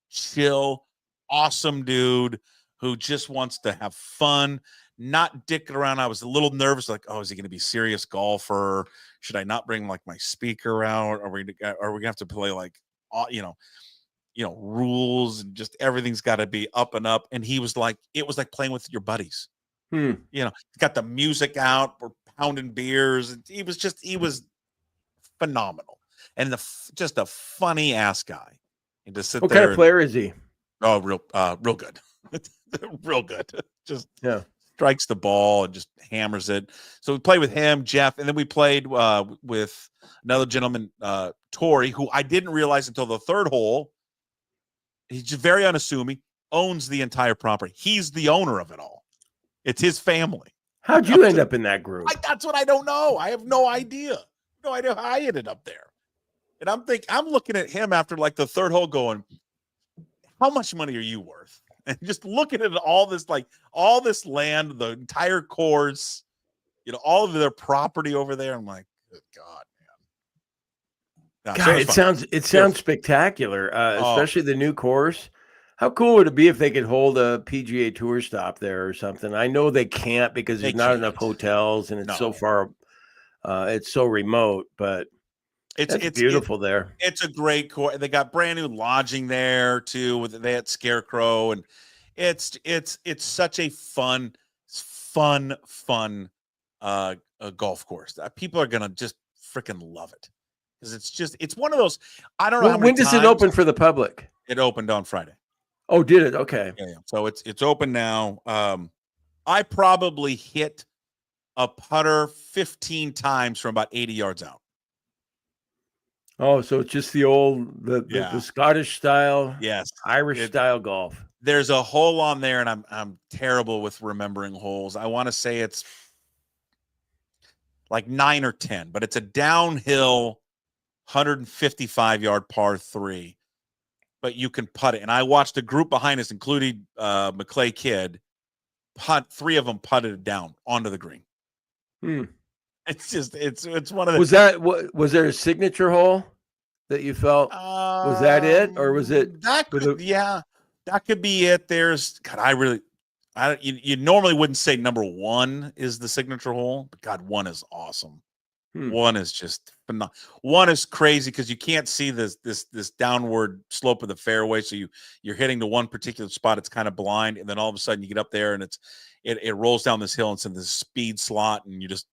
chill, awesome dude who just wants to have fun, not dicking around. I was a little nervous, like, oh, is he going to be a serious golfer? Should I not bring like my speaker out? Are we gonna have to play like, rules and just everything's got to be up and up? And he was like, it was like playing with your buddies. He's got the music out, we're pounding beers. And he was phenomenal, and just a funny ass guy. And to sit what there. What kind of player is he? Oh, real good, real good. Just yeah. Strikes the ball and just hammers it. So we played with him, Jeff, and then we played with another gentleman, Tori, who I didn't realize until the third hole. He's just very unassuming, owns the entire property. He's the owner of it all. It's his family. How'd you end up in that group? That's what I don't know. I have no idea. No idea how I ended up there. And I'm looking at him after like the third hole going, how much money are you worth? and just looking at all this land, the entire course, all of their property over there. I'm like, good God, man. No, God, it sounds spectacular, especially the new course. How cool would it be if they could hold a PGA Tour stop there or something? I know they can't because there's not enough hotels and it's so far, it's so remote, but it's beautiful there. It's a great course. They got brand new lodging there too. They had Scarecrow, and it's such a fun golf course. People are gonna just freaking love it because it's one of those. I don't know how many when does it open for the public? It opened on Friday. Oh, did it? Okay. Yeah. So it's open now. I probably hit a putter 15 times from about 80 yards out. Oh, so it's just the old the Scottish style, Irish style golf. There's a hole on there, and I'm terrible with remembering holes. I want to say it's like 9 or 10, but it's a downhill 155-yard par 3. But you can putt it. And I watched a group behind us, including McClay Kidd, putt. 3 of them putted it down onto the green. It's just it's one of the. Was there a signature hole that you felt? Was that it, or was it that? That could be it. There's God. You normally wouldn't say number 1 is the signature hole, but God, 1 is awesome. 1 is just phenomenal. 1 is crazy because you can't see this downward slope of the fairway, so you're hitting to one particular spot. It's kind of blind, and then all of a sudden you get up there and it rolls down this hill and it's in this speed slot, and it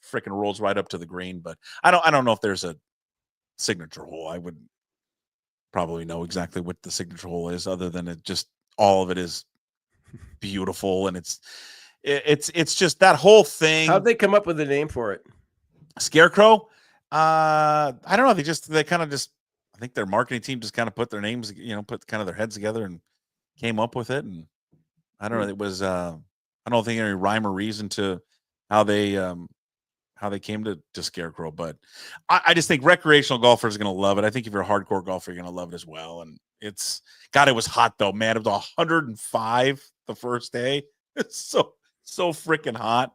freaking rolls right up to the green. But I don't know if there's a signature hole. I would probably know exactly what the signature hole is, other than all of it is beautiful, and it's just that whole thing. How'd they come up with a name for it? Scarecrow. I don't know. They kind of just, I think their marketing team just kind of put their names, put kind of their heads together and came up with it. And I don't know. It was, I don't think any rhyme or reason to how they came to Scarecrow, but I just think recreational golfers are going to love it. I think if you're a hardcore golfer, you're going to love it as well. And it was hot though, man. It was 105 the first day. It's so freaking hot.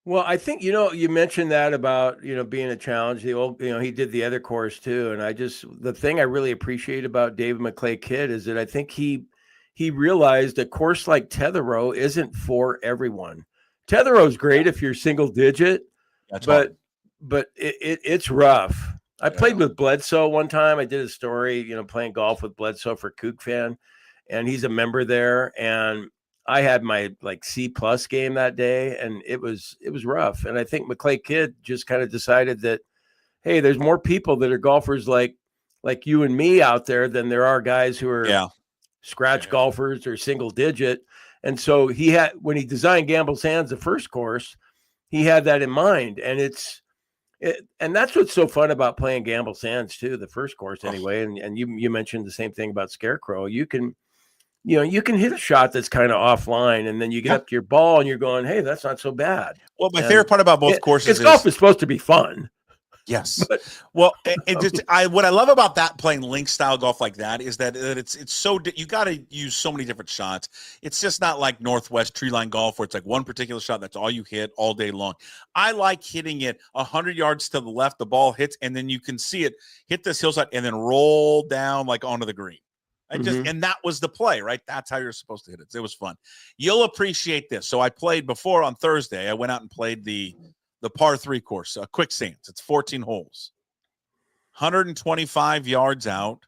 Well, I think, you mentioned that about, being a challenge. The old, he did the other course too. And the thing I really appreciate about David McClay Kidd is that I think he realized a course like Tetherow isn't for everyone. Tetherow's great if you're single digit, but it's rough. I played with Bledsoe one time. I did a story, playing golf with Bledsoe for Cougs Fan, and he's a member there. And I had my C+ game that day, and it was rough. And I think McClay Kidd just kind of decided that, hey, there's more people that are golfers like you and me out there than there are guys who are scratch golfers or single digit. And so when he designed Gamble Sands, the first course, he had that in mind. And and that's what's so fun about playing Gamble Sands too, the first course anyway. And you mentioned the same thing about Scarecrow. You can hit a shot that's kind of offline, and then you get up to your ball and you're going, hey, that's not so bad. Well, my favorite part about both courses is golf is supposed to be fun. Yes. Well, what I love about that, playing link style golf like that, is that it's so, you got to use so many different shots. It's just not like Northwest tree line golf where it's like one particular shot that's all you hit all day long. I like hitting it 100 yards to the left, the ball hits, and then you can see it hit this hillside and then roll down onto the green. And that was the play, right? That's how you're supposed to hit it. It was fun. You'll appreciate this. So I played before on Thursday. I went out and played the par 3 course, Quicksands. It's 14 holes, 125 yards out.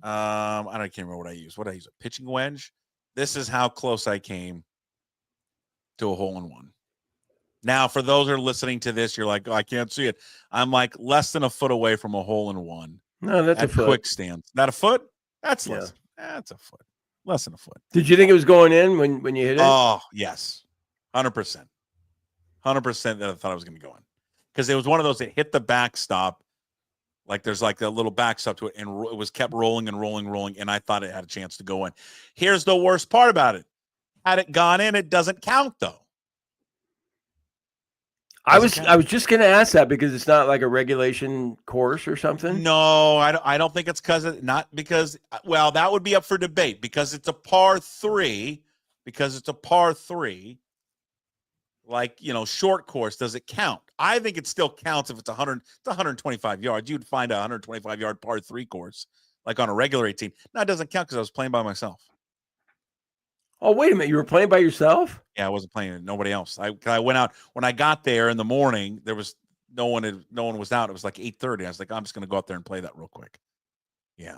I can't remember what I used. What did I use? A pitching wedge. This is how close I came to a hole in one. Now, for those who are listening to this, you're like, oh, I can't see it. I'm like less than a foot away from a hole in one. No, that's a foot. Quicksands. Not a foot? That's less. That's a foot. Less than a foot. Did you think it was going in when you hit it? Oh, yes. 100%. 100% that I thought I was going to go in. Because it was one of those that hit the backstop. There's a little backstop to it, and it was kept rolling and rolling, rolling, and I thought it had a chance to go in. Here's the worst part about it. Had it gone in, it doesn't count, though. I was just going to ask that because it's not like a regulation course or something. No, I don't think it's well, that would be up for debate because it's a par 3. Because it's a par 3, like, short course, does it count? I think it still counts if it's 125 yards. You'd find a 125-yard par 3 course like on a regular 18. No, it doesn't count because I was playing by myself. Oh, wait a minute. You were playing by yourself? Yeah, I wasn't playing with nobody else. I went out when I got there in the morning. There was no one was out. It was like 8:30. I was like, I'm just going to go out there and play that real quick. Yeah.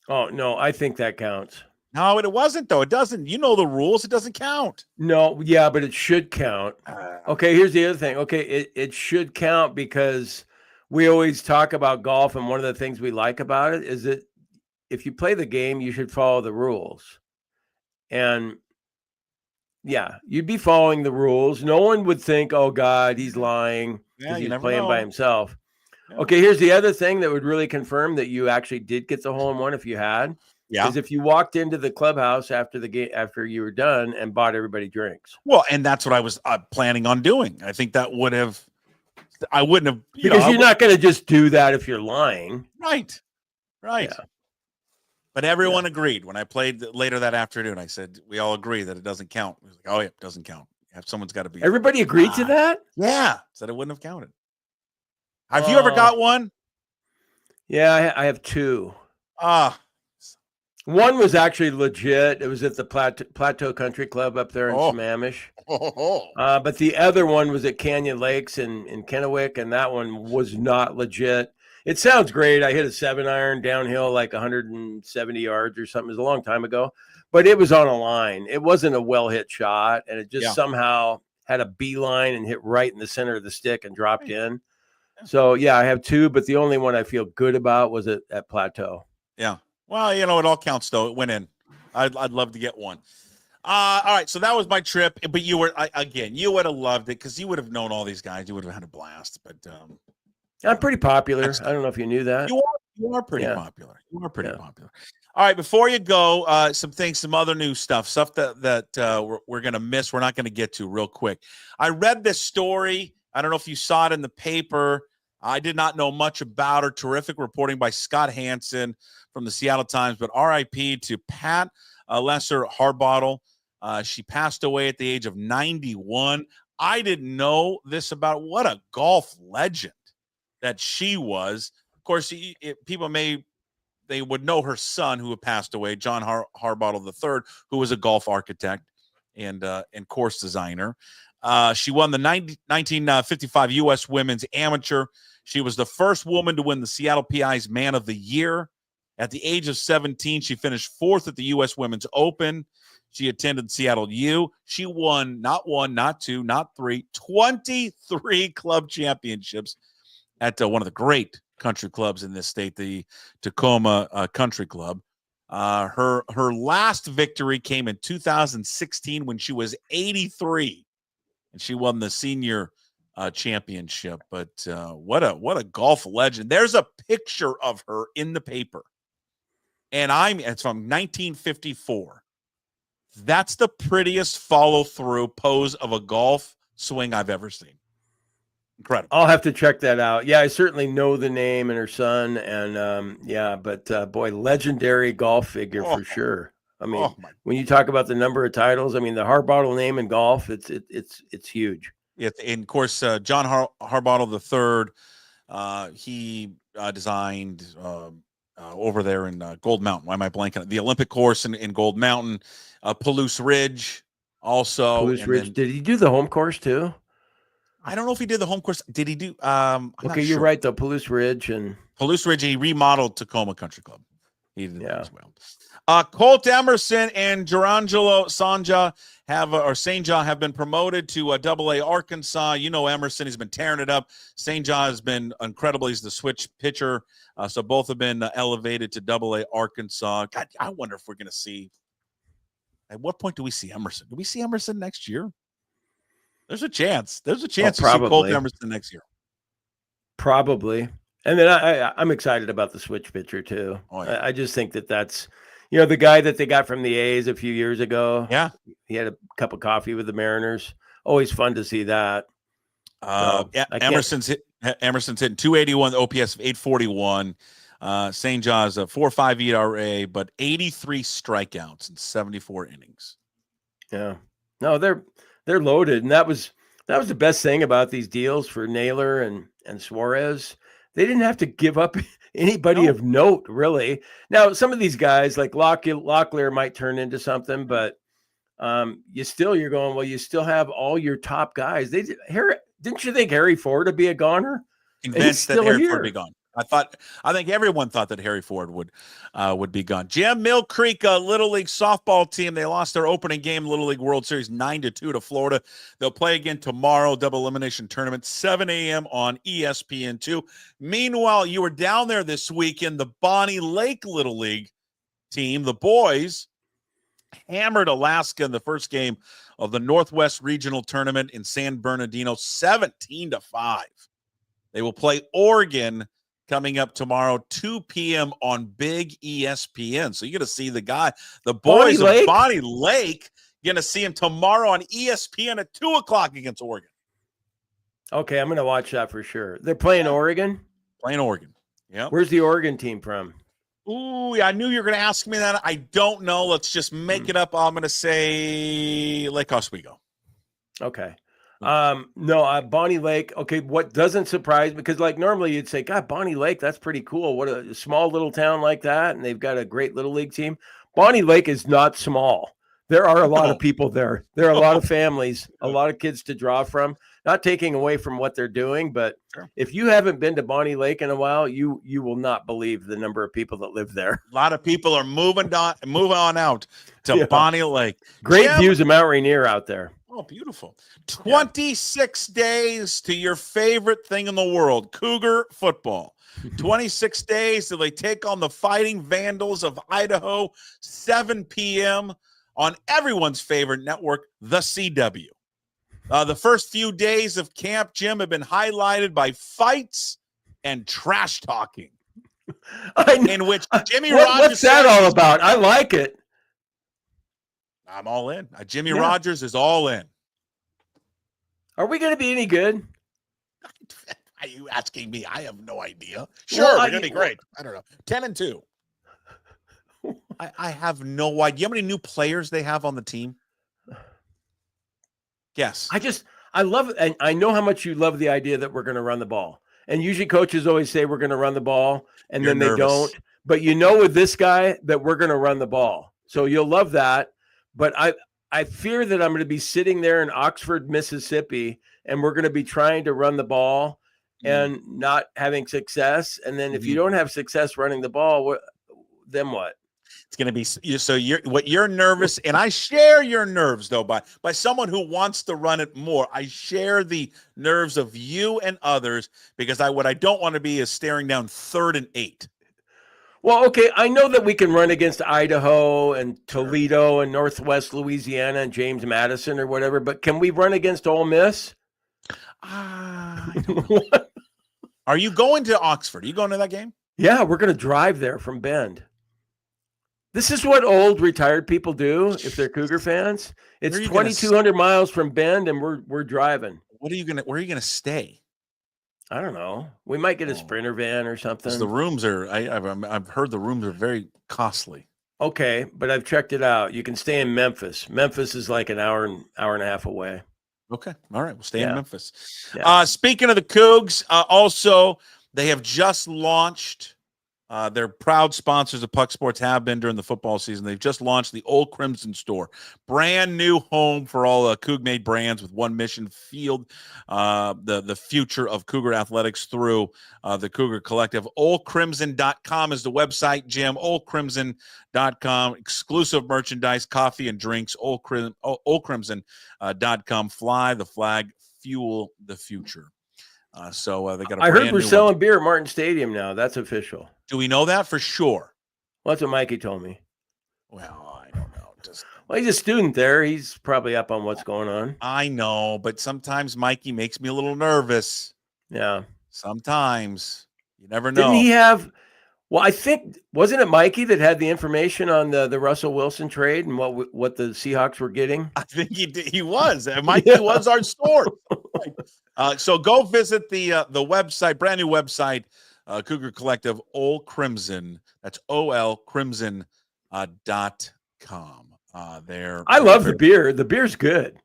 Oh, no, I think that counts. No, it wasn't, though. It doesn't. You know the rules. It doesn't count. No, yeah, but it should count. Okay, here's the other thing. Okay, it should count because we always talk about golf, and one of the things we like about it is that if you play the game, you should follow the rules. And yeah, you'd be following the rules. No one would think, oh, God, he's lying because he's playing by himself. Yeah. Okay, here's the other thing that would really confirm that you actually did get the hole-in-one if you had. Yeah. Is if you walked into the clubhouse after the game, after you were done and bought everybody drinks. Well, and that's what I was planning on doing. I think that I wouldn't have. Because you're not going to just do that if you're lying. Right. Yeah. But everyone agreed when I played later that afternoon. I said, we all agree that it doesn't count. It was like, oh, yeah, it doesn't count. Someone's got to be. Everybody agreed to that? Yeah. Said it wouldn't have counted. Have you ever got one? Yeah, I have 2. One was actually legit. It was at the Plateau Country Club up there in Sammamish. But the other one was at Canyon Lakes in Kennewick, and that one was not legit. It sounds great. I hit a 7-iron downhill like 170 yards or something. It was a long time ago, but it was on a line. It wasn't a well-hit shot, and it just somehow had a beeline and hit right in the center of the stick and dropped in. So, yeah, I have 2, but the only one I feel good about was at Plateau. Yeah. Well, it all counts, though. It went in. I'd love to get one. All right, so that was my trip. But you would have loved it because you would have known all these guys. You would have had a blast. But I'm pretty popular. I don't know if you knew that. You are pretty popular. You are pretty popular. All right, before you go, some other new stuff that we're going to miss. We're not going to get to real quick. I read this story. I don't know if you saw it in the paper. I did not know much about her. Terrific reporting by Scott Hansen from the Seattle Times, but RIP to Pat Lesser Harbottle. She passed away at the age of 91. I didn't know this about what a golf legend that she was. Of course, people they would know her son who had passed away, John Harbottle III, who was a golf architect and course designer. She won the 1955 U.S. Women's Amateur. She was the first woman to win the Seattle PI's Man of the Year. At the age of 17, she finished 4th at the U.S. Women's Open. She attended Seattle U. She won not 1, not 2, not 3, 23 club championships at one of the great country clubs in this state, the Tacoma Country Club. Her last victory came in 2016 when she was 83, and she won the senior championship. But what a golf legend! There's a picture of her in the paper, and it's from 1954. That's the prettiest follow-through pose of a golf swing I've ever seen. Incredible. I'll have to check that out. Yeah, I certainly know the name and her son, and but boy, legendary golf figure for sure. I mean, when you talk about the number of titles, I mean, the Harbottle name in golf, it's huge. Yeah, and of course, John Harbottle III, he designed over there in Gold Mountain. Why am I blanking? The Olympic course in Gold Mountain, Palouse Ridge, also. Palouse Ridge. Did he do the home course too? I don't know if he did the home course. Did he do? Okay, you're right though. Palouse Ridge. He remodeled Tacoma Country Club. He did that as well. Colt Emerson and Gerangelo Sanja have been promoted to AA Arkansas. You know Emerson, he's been tearing it up. Sanja has been incredible. He's the switch pitcher. So both have been elevated to AA Arkansas. God, I wonder if we're going to see. At what point do we see Emerson? Do we see Emerson next year? There's a chance. There's a chance to see Colt Emerson next year. Probably. And then I'm excited about the switch pitcher too. Oh, yeah. I just think that's, the guy that they got from the A's a few years ago. Yeah. He had a cup of coffee with the Mariners. Always fun to see that. Emerson's hitting 281, OPS of 841. St. John's a 4.5 ERA, but 83 strikeouts in 74 innings. Yeah, no, they're loaded, and that was the best thing about these deals for Naylor and Suarez. They didn't have to give up anybody of note, really. Now, some of these guys like Locklear might turn into something, but you still have all your top guys. Didn't you think Harry Ford would be a goner? Convinced that Harry Ford would be gone. I think everyone thought that Harry Ford would be gone. Jim, Mill Creek, Little League softball team. They lost their opening game, Little League World Series, 9-2 to Florida. They'll play again tomorrow, double elimination tournament, 7 a.m. on ESPN2. Meanwhile, you were down there this weekend. The Bonnie Lake Little League team, the boys, hammered Alaska in the first game of the Northwest Regional Tournament in San Bernardino, 17-5. They will play Oregon coming up tomorrow, 2 p.m. on Big ESPN. So you're going to see the boys of Bonnie Lake. You're going to see him tomorrow on ESPN at 2 o'clock against Oregon. Okay, I'm going to watch that for sure. They're playing Oregon? Playing Oregon, yeah. Where's the Oregon team from? Ooh, I knew you were going to ask me that. I don't know. Let's just make it up. I'm going to say Lake Oswego. Okay. No, Bonnie Lake. Okay, what doesn't surprise me, because like normally you'd say, God, Bonnie Lake, that's pretty cool. What a small little town like that, and they've got a great little league team. Bonnie Lake is not small. There are a lot of people there. There are a lot of families, a lot of kids to draw from. Not taking away from what they're doing, but if you haven't been to Bonnie Lake in a while, you will not believe the number of people that live there. A lot of people are moving on out to Bonnie Lake. Great views of Mount Rainier out there. Oh, beautiful. 26 days to your favorite thing in the world, Cougar football. 26 days till they take on the Fighting Vandals of Idaho, 7 p.m. on everyone's favorite network, the CW. The first few days of Camp Jim have been highlighted by fights and trash talking, in which Jimmy Rogers. What's that all about? I like it. I'm all in. Jimmy Rogers is all in. Are we going to be any good? Are you asking me? I have no idea. Sure, we're going to be great. I don't know. 10-2. I have no idea. You know how many new players they have on the team? Yes. I love it. And I know how much you love the idea that we're going to run the ball. And usually coaches always say we're going to run the ball, and then they don't. But you know with this guy that we're going to run the ball. So you'll love that. But I fear that I'm going to be sitting there in Oxford, Mississippi, and we're going to be trying to run the ball and not having success. And then if you don't have success running the ball, then what? It's going to be so you're nervous, and I share your nerves though by someone who wants to run it more. I share the nerves of you and others because what I don't want to be is staring down 3rd and 8. Well, okay, I know that we can run against Idaho and Toledo and Northwest Louisiana and James Madison or whatever, but can we run against Ole Miss? I don't know. Are you going to Oxford? Are you going to that game? Yeah, we're going to drive there from Bend. This is what old retired people do if they're Cougar fans. It's 2,200 miles from Bend, and we're driving. Where are you going to stay? I don't know. We might get a Sprinter van or something. The rooms are. I've heard the rooms are very costly. Okay, but I've checked it out. You can stay in Memphis. Memphis is like an hour and a half away. Okay, all right. We'll stay in Memphis. Yeah. Speaking of the Cougs, also they have just launched. They're proud sponsors of Puck Sports, have been during the football season. They've just launched the Old Crimson store, brand new home for all Coug-made brands with one mission: field the future of Cougar athletics through the Cougar Collective. OldCrimson.com is the website, Jim. OldCrimson.com, exclusive merchandise, coffee and drinks. OldCrimson.com. Fly the flag, fuel the future. So they got. I heard we're selling beer at Martin Stadium now. That's official. Do we know that for sure? Well, that's what Mikey told me. Well, I don't know. Well, he's a student there. He's probably up on what's going on. I know, but sometimes Mikey makes me a little nervous. Yeah. Sometimes. You never know. Didn't he have? Well, I think wasn't it Mikey that had the information on the Russell Wilson trade and what the Seahawks were getting? I think he did. He was. Mikey was our source. So go visit the website, brand new website, Cougar Collective, Old Crimson. That's OL Crimson .com. I love the beer. The beer's good.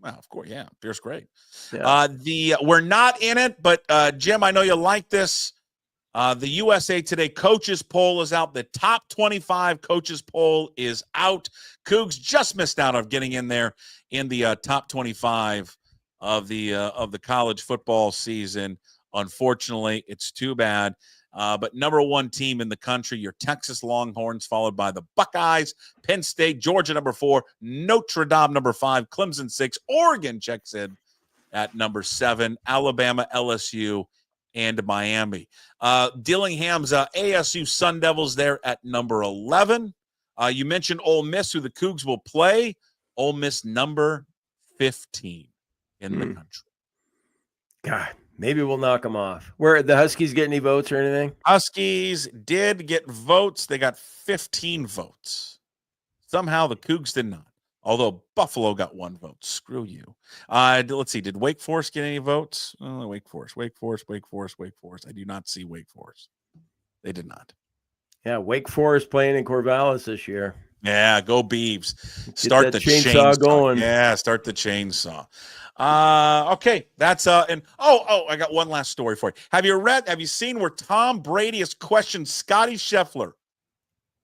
Well, of course, yeah, beer's great. Yeah. We're not in it, but Jim, I know you like this. The USA Today coaches poll is out. The top 25 coaches poll is out. Cougs just missed out on getting in there in the top 25 of the college football season. Unfortunately, it's too bad. But number one team in the country, your Texas Longhorns, followed by the Buckeyes, Penn State, Georgia number 4, Notre Dame number 5, Clemson 6, Oregon checks in at number 7, Alabama, LSU, and Miami. Dillingham's ASU Sun Devils there at number 11. You mentioned Ole Miss, who the Cougs will play. Ole Miss number 15 in the country. God, maybe we'll knock them off. Where the Huskies get any votes or anything? Huskies did get votes. They got 15 votes. Somehow the Cougs did not. Although Buffalo got 1 vote. Screw you. Let's see. Did Wake Forest get any votes? Wake Forest. I do not see Wake Forest. They did not. Yeah, Wake Forest playing in Corvallis this year. Yeah, go Beavs. Start the chainsaw going. Yeah, start the chainsaw. Okay, that's and I got one last story for you. Have you seen where Tom Brady has questioned Scottie Scheffler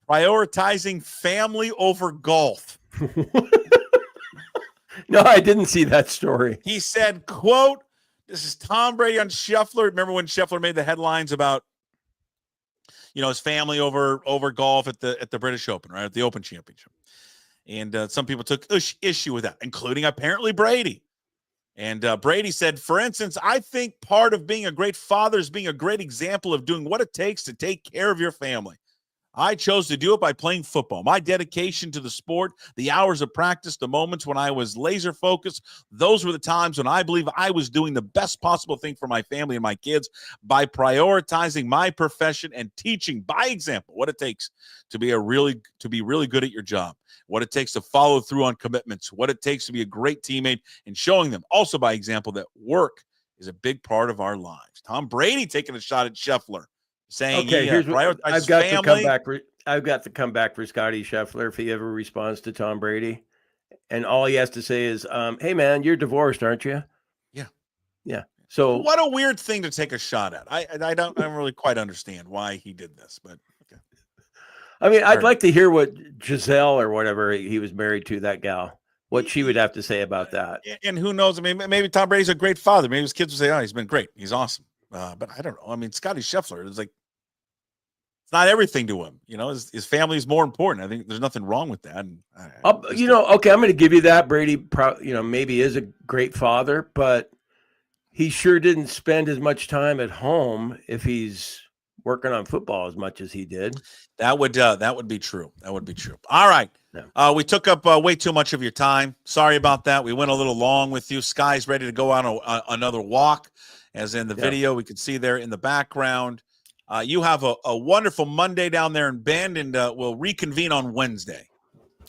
prioritizing family over golf? No, I didn't see that story. He said, quote, this is Tom Brady on Scheffler. Remember when Scheffler made the headlines about, his family over golf at the British Open, right? At the Open Championship. And some people took issue with that, including apparently Brady. And Brady said, for instance, I think part of being a great father is being a great example of doing what it takes to take care of your family. I chose to do it by playing football. My dedication to the sport, the hours of practice, the moments when I was laser focused, those were the times when I believe I was doing the best possible thing for my family and my kids by prioritizing my profession and teaching by example what it takes to be really good at your job, what it takes to follow through on commitments, what it takes to be a great teammate, and showing them also by example that work is a big part of our lives. Tom Brady taking a shot at Scheffler. Saying, okay, here's what I've got family. to come back. I've got to come back for Scottie Scheffler if he ever responds to Tom Brady, and all he has to say is, "Hey, man, you're divorced, aren't you?" Yeah. So what a weird thing to take a shot at. I don't really quite understand why he did this, but okay. I mean, I'd like to hear what Giselle or whatever he was married to, that gal, what she would have to say about that. And who knows? I mean, maybe Tom Brady's a great father. Maybe his kids would say, "Oh, he's been great. He's awesome." But I don't know. I mean, Scottie Scheffler is like, it's not everything to him. His family is more important. I think there's nothing wrong with that. And okay, I'm going to give you that. Brady, maybe is a great father, but he sure didn't spend as much time at home if he's working on football as much as he did. That would be true. That would be true. All right. Yeah. We took up way too much of your time. Sorry about that. We went a little long with you. Sky's ready to go on another walk. As in the video, we could see there in the background. You have a wonderful Monday down there in Bend, and we'll reconvene on Wednesday.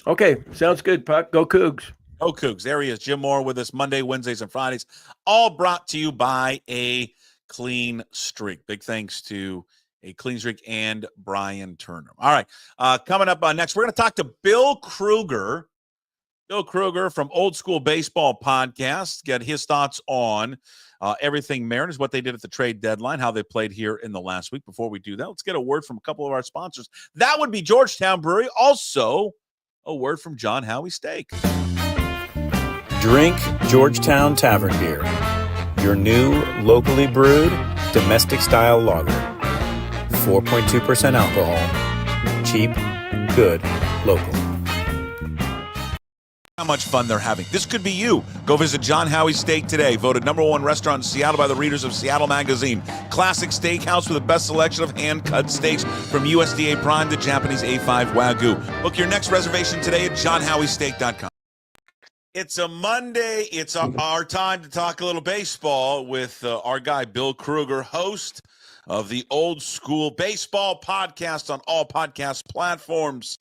Okay, sounds good, Puck. Go Cougs. Go Cougs. There he is, Jim Moore with us Monday, Wednesdays, and Fridays, all brought to you by A Clean Streak. Big thanks to A Clean Streak and Brian Turner. All right, coming up next, we're going to talk to Bill Krueger. Bill Krueger from Old School Baseball Podcast, get his thoughts on everything Mariners, what they did at the trade deadline, how they played here in the last week. Before we do that, let's get a word from a couple of our sponsors. That would be Georgetown Brewery. Also, a word from John Howie Steak. Drink Georgetown Tavern Beer, your new locally brewed domestic-style lager. 4.2% alcohol. Cheap, good, local. How much fun they're having. This could be you. Go visit John Howie Steak today. Voted #1 restaurant in Seattle by the readers of Seattle Magazine. Classic steakhouse with the best selection of hand-cut steaks from USDA Prime to Japanese A5 Wagyu. Book your next reservation today at johnhowiesteak.com. It's a Monday. It's our time to talk a little baseball with our guy, Bill Krueger, host of the Old School Baseball Podcast on all podcast platforms.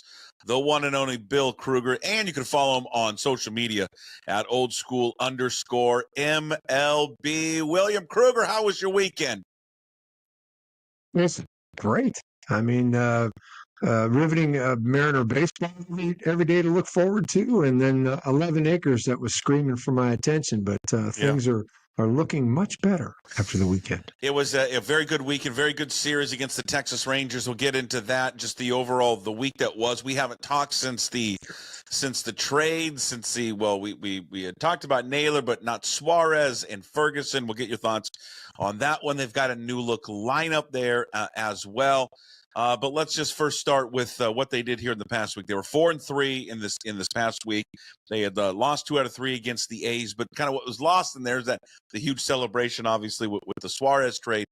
the one and only Bill Krueger. And you can follow him on social media at @oldschool_MLB. William Krueger, how was your weekend? It's great. I mean, riveting Mariner baseball every day to look forward to, and then 11 acres that was screaming for my attention. But things are looking much better after the weekend. It was a very good weekend, very good series against the Texas Rangers. We'll get into that, just the week that was. We haven't talked since the trade, we had talked about Naylor, but not Suarez and Ferguson. We'll get your thoughts on that one. They've got a new look lineup there as well. But let's just first start with what they did here in the past week. They were 4-3 in this past week. They had lost 2 out of 3 against the A's, but kind of what was lost in there is that the huge celebration, obviously, with the Suarez trade.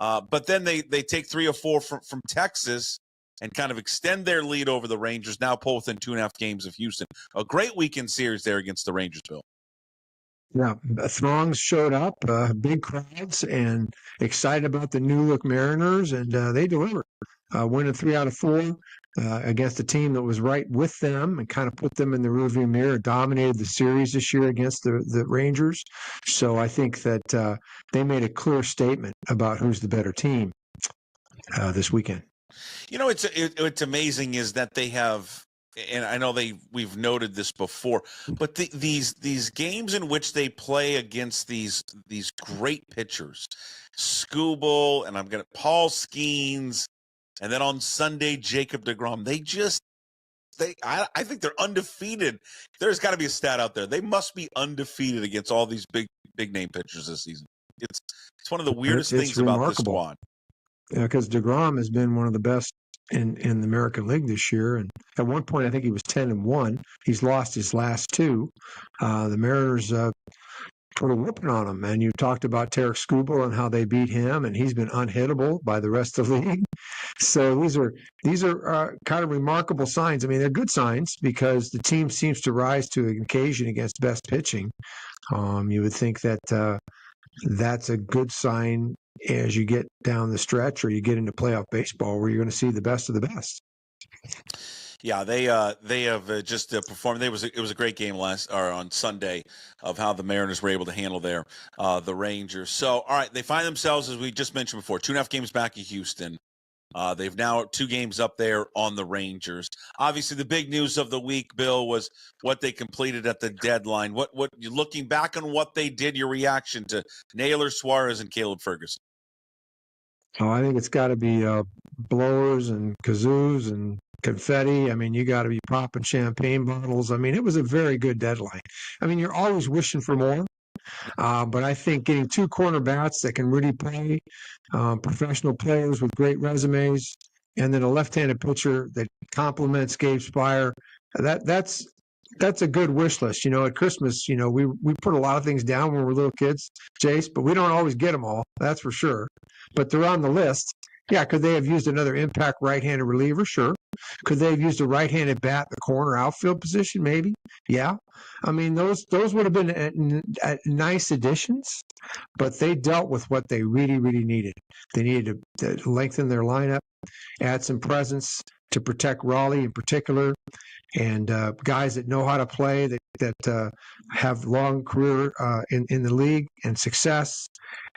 But then they take 3 or 4 from Texas and kind of extend their lead over the Rangers, now pull within 2.5 games of Houston. A great weekend series there against the Rangers, Bill. Yeah, throngs showed up, big crowds, and excited about the new look Mariners, and they delivered. Winning 3 out of 4 against a team that was right with them and kind of put them in the rearview mirror, dominated the series this year against the Rangers. So I think that they made a clear statement about who's the better team this weekend. You know, it's amazing is that they have, and I know we've noted this before, but these games in which they play against these great pitchers, Skubal, and Paul Skeens, and then on Sunday, Jacob deGrom. I think they're undefeated. There's got to be a stat out there. They must be undefeated against all these big name pitchers this season. It's one of the weirdest things about this squad. Yeah, because deGrom has been one of the best in the American League this year, and at one point I think he was 10-1. He's lost his last 2. The Mariners put a whooping on him, and you talked about Tarek Skubal and how they beat him, and he's been unhittable by the rest of the league. So these are kind of remarkable signs. I mean, they're good signs because the team seems to rise to an occasion against best pitching. You would think that that's a good sign as you get down the stretch or you get into playoff baseball where you're going to see the best of the best. Yeah, they have just performed. It was a great game on Sunday of how the Mariners were able to handle the Rangers. So, all right, they find themselves, as we just mentioned before, 2.5 games back at Houston. They've now 2 games up there on the Rangers. Obviously, the big news of the week, Bill, was what they completed at the deadline. What you looking back on what they did, your reaction to Naylor, Suarez, and Caleb Ferguson? Oh, I think it's got to be blowers and kazoos and confetti. I mean, you got to be popping champagne bottles. I mean, it was a very good deadline. I mean, you're always wishing for more. But I think getting 2 corner bats that can really play, professional players with great resumes, and then a left-handed pitcher that complements Gabe Spire, that's a good wish list. You know, at Christmas, you know, we put a lot of things down when we're little kids, Jace, but we don't always get them all. That's for sure. But they're on the list. Yeah, could they have used another impact right-handed reliever? Sure. Could they have used a right-handed bat in the corner outfield position? Maybe. Yeah. I mean, those would have been nice additions, but they dealt with what they really, really needed. They needed to lengthen their lineup, add some presence to protect Raleigh in particular, and guys that know how to play, that have long career in the league and success.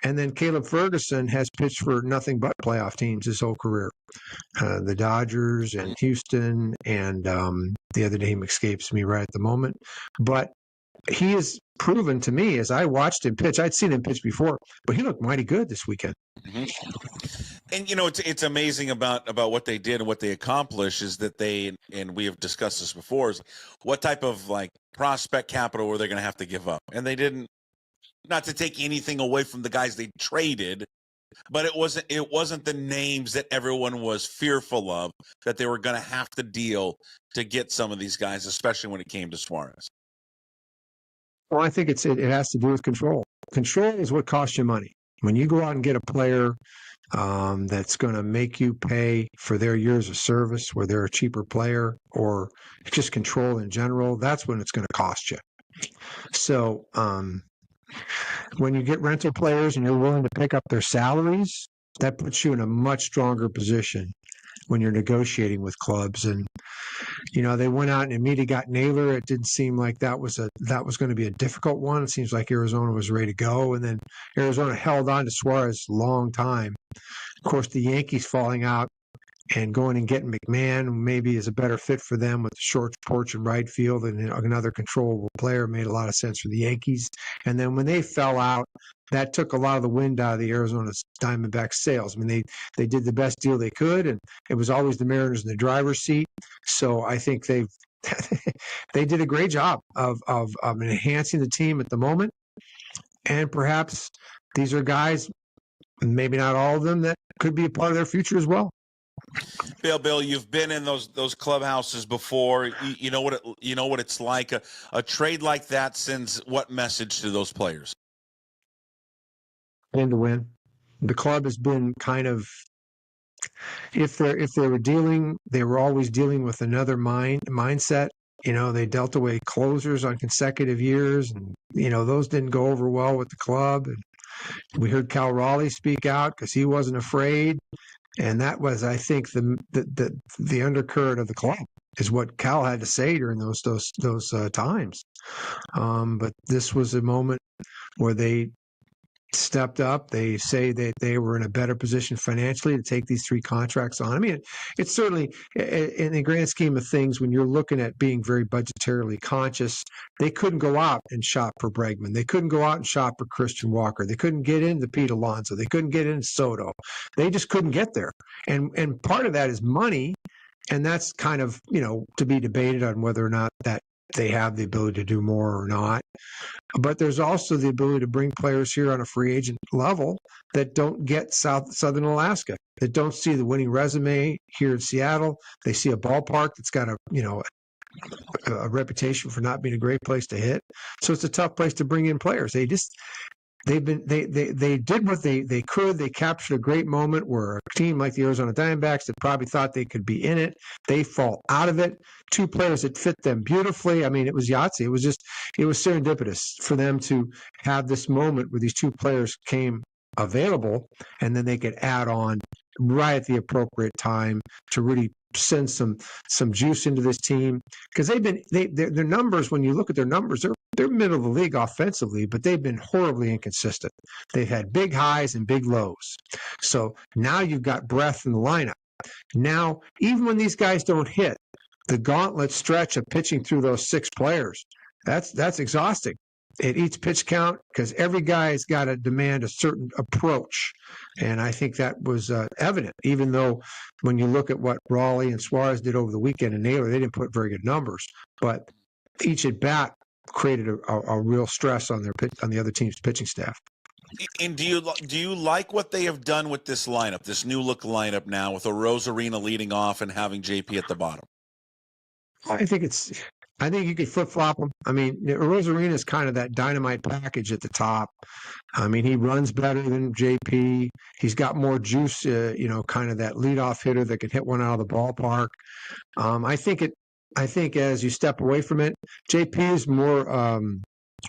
And then Caleb Ferguson has pitched for nothing but playoff teams his whole career. The Dodgers and Houston, and the other name escapes me right at the moment. But he has proven to me, as I watched him pitch, I'd seen him pitch before, but he looked mighty good this weekend. Mm-hmm. And, you know, it's amazing about what they did and what they accomplished is that and we have discussed this before, is what type of, like, prospect capital were they going to have to give up? And they didn't, not to take anything away from the guys they traded, but it wasn't the names that everyone was fearful of that they were going to have to deal to get some of these guys, especially when it came to Suarez. Well, I think it has to do with control. Control is what costs you money. When you go out and get a player that's going to make you pay for their years of service, where they're a cheaper player, or just control in general, that's when it's going to cost you. So when you get rental players and you're willing to pick up their salaries, that puts you in a much stronger position when you're negotiating with clubs. And They went out and immediately got Naylor. It didn't seem like that was going to be a difficult one. It seems like Arizona was ready to go, and then Arizona held on to Suarez a long time. Of course, the Yankees falling out and going and getting McMahon, who maybe is a better fit for them with the short porch and right field and another controllable player, made a lot of sense for the Yankees. And then when they fell out, that took a lot of the wind out of the Arizona Diamondbacks sails. I mean, they did the best deal they could, and it was always the Mariners in the driver's seat. So I think they did a great job of enhancing the team at the moment. And perhaps these are guys, maybe not all of them, that could be a part of their future as well. Bill, you've been in those clubhouses before. You know what it's like. A trade like that sends what message to those players? And to win. The club has been kind of, if they were dealing, they were always dealing with another mindset. They dealt away closers on consecutive years, and those didn't go over well with the club. And we heard Cal Raleigh speak out because he wasn't afraid. And that was, I think, the undercurrent of the club is what Cal had to say during those times. But this was a moment where they stepped up. They say that they were in a better position financially to take these 3 contracts on. I mean, it's certainly, in the grand scheme of things, when you're looking at being very budgetarily conscious, they couldn't go out and shop for Bregman. They couldn't go out and shop for Christian Walker. They couldn't get into Pete Alonso. They couldn't get into Soto. They just couldn't get there. And part of that is money, and that's kind of, to be debated on whether or not that they have the ability to do more or not. But there's also the ability to bring players here on a free agent level that don't get Southern Alaska, that don't see the winning resume here in Seattle. They see a ballpark that's got a reputation for not being a great place to hit. So it's a tough place to bring in players. They did what they could. They captured a great moment where a team like the Arizona Diamondbacks that probably thought they could be in it, they fall out of it. 2 players that fit them beautifully. I mean, it was Yahtzee. It was serendipitous for them to have this moment where these 2 players came available, and then they could add on right at the appropriate time to really send some juice into this team, because their numbers, when you look at their numbers, they're middle of the league offensively, but they've been horribly inconsistent. They've had big highs and big lows. So now you've got breadth in the lineup. Now, even when these guys don't hit, the gauntlet stretch of pitching through those 6 players, that's exhausting. It eats pitch count because every guy's got to demand a certain approach. And I think that was evident, even though when you look at what Raleigh and Suarez did over the weekend and Naylor, they didn't put very good numbers. But each at bat created a real stress on the other team's pitching staff. And do you like what they have done with this lineup, this new look lineup now, with a Rosarina leading off and having JP at the bottom? I think you could flip-flop him. I mean, Rosarina is kind of that dynamite package at the top. I mean, he runs better than JP. He's got more juice, kind of that leadoff hitter that can hit one out of the ballpark. I think as you step away from it, JP is more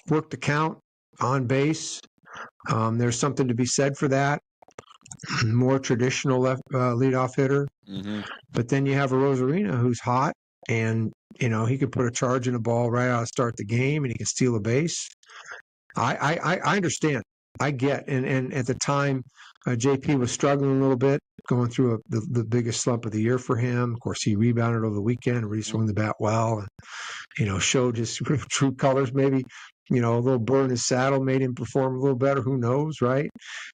work to count on base. There's something to be said for that. More traditional leadoff hitter. Mm-hmm. But then you have a Rosarina who's hot, and he could put a charge in a ball right out to start the game, and he can steal a base. I understand. I get. And at the time, JP was struggling a little bit, going through the biggest slump of the year for him. Of course, he rebounded over the weekend and really swung the bat well, and showed his true colors. Maybe a little burr in his saddle made him perform a little better. Who knows, right?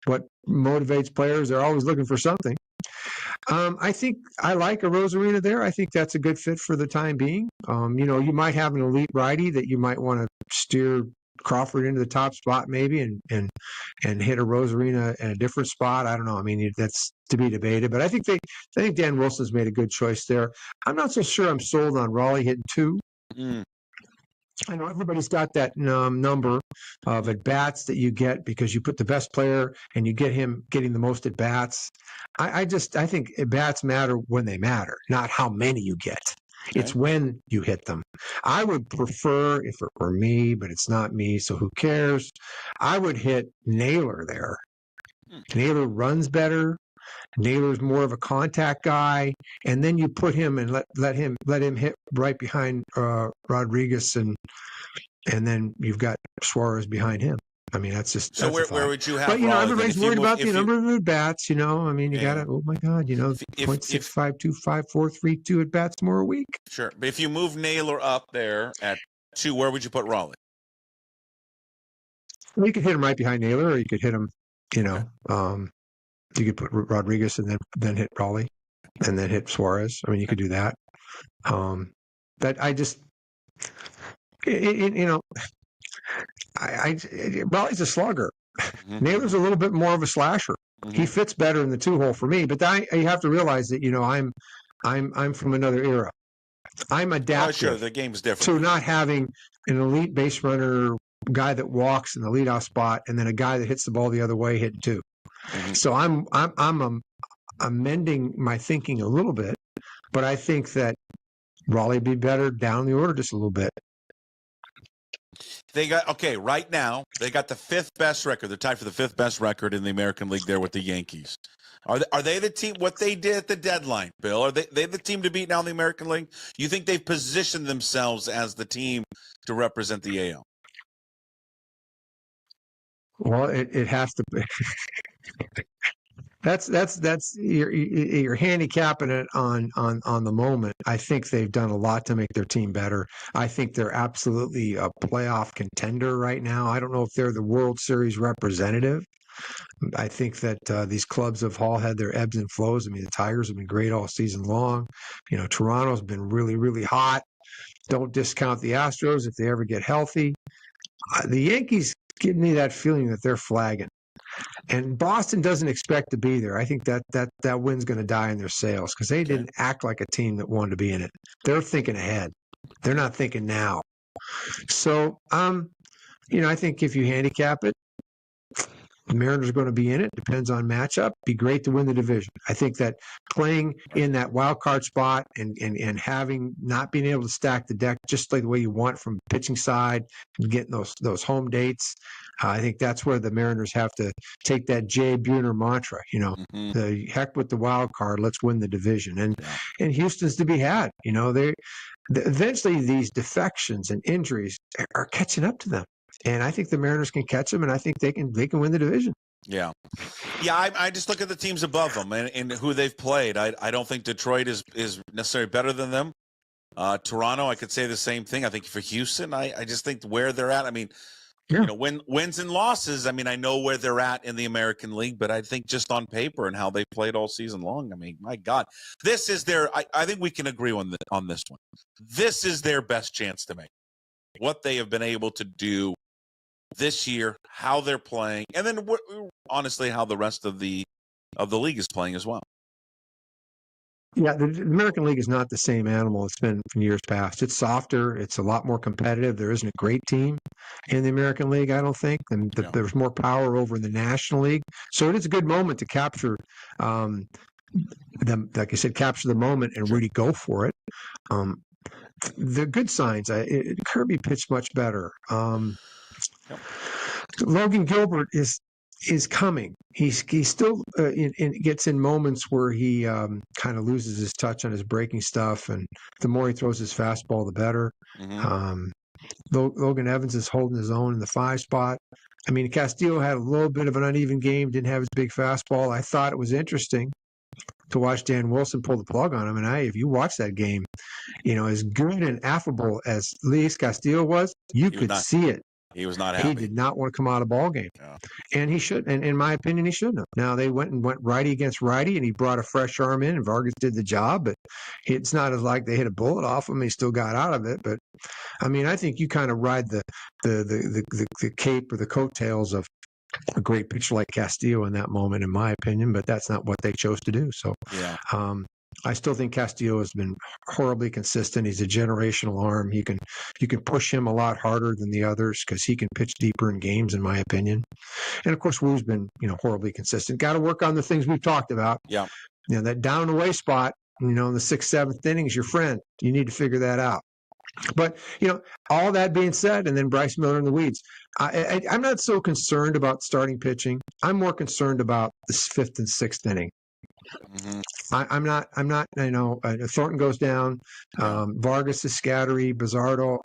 What motivates players? They're always looking for something. I think I like a Rosarina there. I think that's a good fit for the time being. You might have an elite righty that you might want to steer Crawford into the top spot maybe and hit a Rosarina in a different spot. I don't know. I mean, that's to be debated, but I think Dan Wilson's made a good choice there. I'm not so sure I'm sold on Raleigh hitting 2. I know everybody's got that number of at-bats that you get because you put the best player and you get him getting the most at-bats. I think at-bats matter when they matter, not how many you get. Okay. It's when you hit them. I would prefer, if it were me, but it's not me, so who cares? I would hit Naylor there. Naylor runs better. Naylor's more of a contact guy, and then you put him and let him hit right behind Rodriguez, and then you've got Suarez behind him. I mean, that's just so. That's where would you have? But Raleigh, everybody's worried about the number of at bats. I mean, you got to. Oh my God, 0.6525 at bats more a week. Sure, but if you move Naylor up there at 2, where would you put Raleigh? Well, you could hit him right behind Naylor, or you could hit him. You could put Rodriguez and then hit Raleigh, and then hit Suarez. I mean, you could do that. But I just, Raleigh's a slugger. Mm-hmm. Naylor's a little bit more of a slasher. Mm-hmm. He fits better in the 2-hole for me. But you have to realize that I'm from another era. I'm adaptive. Oh, sure, the game's different. To not having an elite base runner, guy that walks in the leadoff spot, and then a guy that hits the ball the other way hitting 2. Mm-hmm. So I'm amending my thinking a little bit, but I think that Raleigh would be better down the order just a little bit. They got right now they got the 5th best record. They're tied for the 5th best record in the American League there with the Yankees. Are they the team? What they did at the deadline, Bill? Are they the team to beat now in the American League? You think they've positioned themselves as the team to represent the AL? Well, it has to be. That's you're handicapping it on the moment. I think they've done a lot to make their team better. I think they're absolutely a playoff contender right now. I don't know if they're the World Series representative. I think that these clubs have all had their ebbs and flows. I mean, the Tigers have been great all season long. Toronto's been really, really hot. Don't discount the Astros if they ever get healthy. The Yankees give me that feeling that they're flagging. And Boston doesn't expect to be there. I think that win's going to die in their sails because they didn't act like a team that wanted to be in it. They're thinking ahead. They're not thinking now. So, I think if you handicap it, the Mariners are going to be in it. Depends on matchup. Be great to win the division. I think that playing in that wild card spot and having not being able to stack the deck just like the way you want from pitching side and getting those home dates. I think that's where the Mariners have to take that Jay Buhner mantra. The heck with the wild card. Let's win the division. And Houston's to be had. Eventually these defections and injuries are catching up to them. And I think the Mariners can catch them, and I think they can win the division. Yeah. I just look at the teams above them and who they've played. I don't think Detroit is necessarily better than them. Toronto, I could say the same thing. I think for Houston, I just think where they're at. I mean, wins and losses. I mean, I know where they're at in the American League, but I think just on paper and how they played all season long. I mean, my God, this is their. I think we can agree on this one. This is their best chance to make what they have been able to do this year, how they're playing, and then honestly how the rest of the league is playing as well. Yeah, the American League is not the same animal it's been from years past. It's softer. It's a lot more competitive. There isn't a great team in the American League, I don't think. And there's more power over in the National League. So it is a good moment to capture them, like I said, capture the moment and really go for it. The good signs, Kirby pitched much better. Logan Gilbert is coming. He still gets in moments where he kind of loses his touch on his breaking stuff, and the more he throws his fastball, the better. Mm-hmm. Logan Evans is holding his own in the 5 spot. I mean, Castillo had a little bit of an uneven game, didn't have his big fastball. I thought it was interesting to watch Dan Wilson pull the plug on him. And if you watch that game, as good and affable as Luis Castillo was, you could see it. He was not happy. He did not want to come out of ball game. Yeah. And he should. And in my opinion, he shouldn't have. Now, they went righty against righty, and he brought a fresh arm in, and Vargas did the job. But it's not as like they hit a bullet off him. He still got out of it. But, I mean, I think you kind of ride the cape or the coattails of a great pitcher like Castillo in that moment, in my opinion. But that's not what they chose to do. So, yeah. I still think Castillo has been horribly consistent. He's a generational arm. You can push him a lot harder than the others because he can pitch deeper in games, in my opinion. And of course, Wu's been horribly consistent. Got to work on the things we've talked about. Yeah. That down and away spot. In the 6th, 7th inning is your friend. You need to figure that out. But all that being said, and then Bryce Miller in the weeds. I'm not so concerned about starting pitching. I'm more concerned about the 5th and 6th inning. Mm-hmm. I'm not. Thornton goes down. Vargas is scattery. Bizzardo.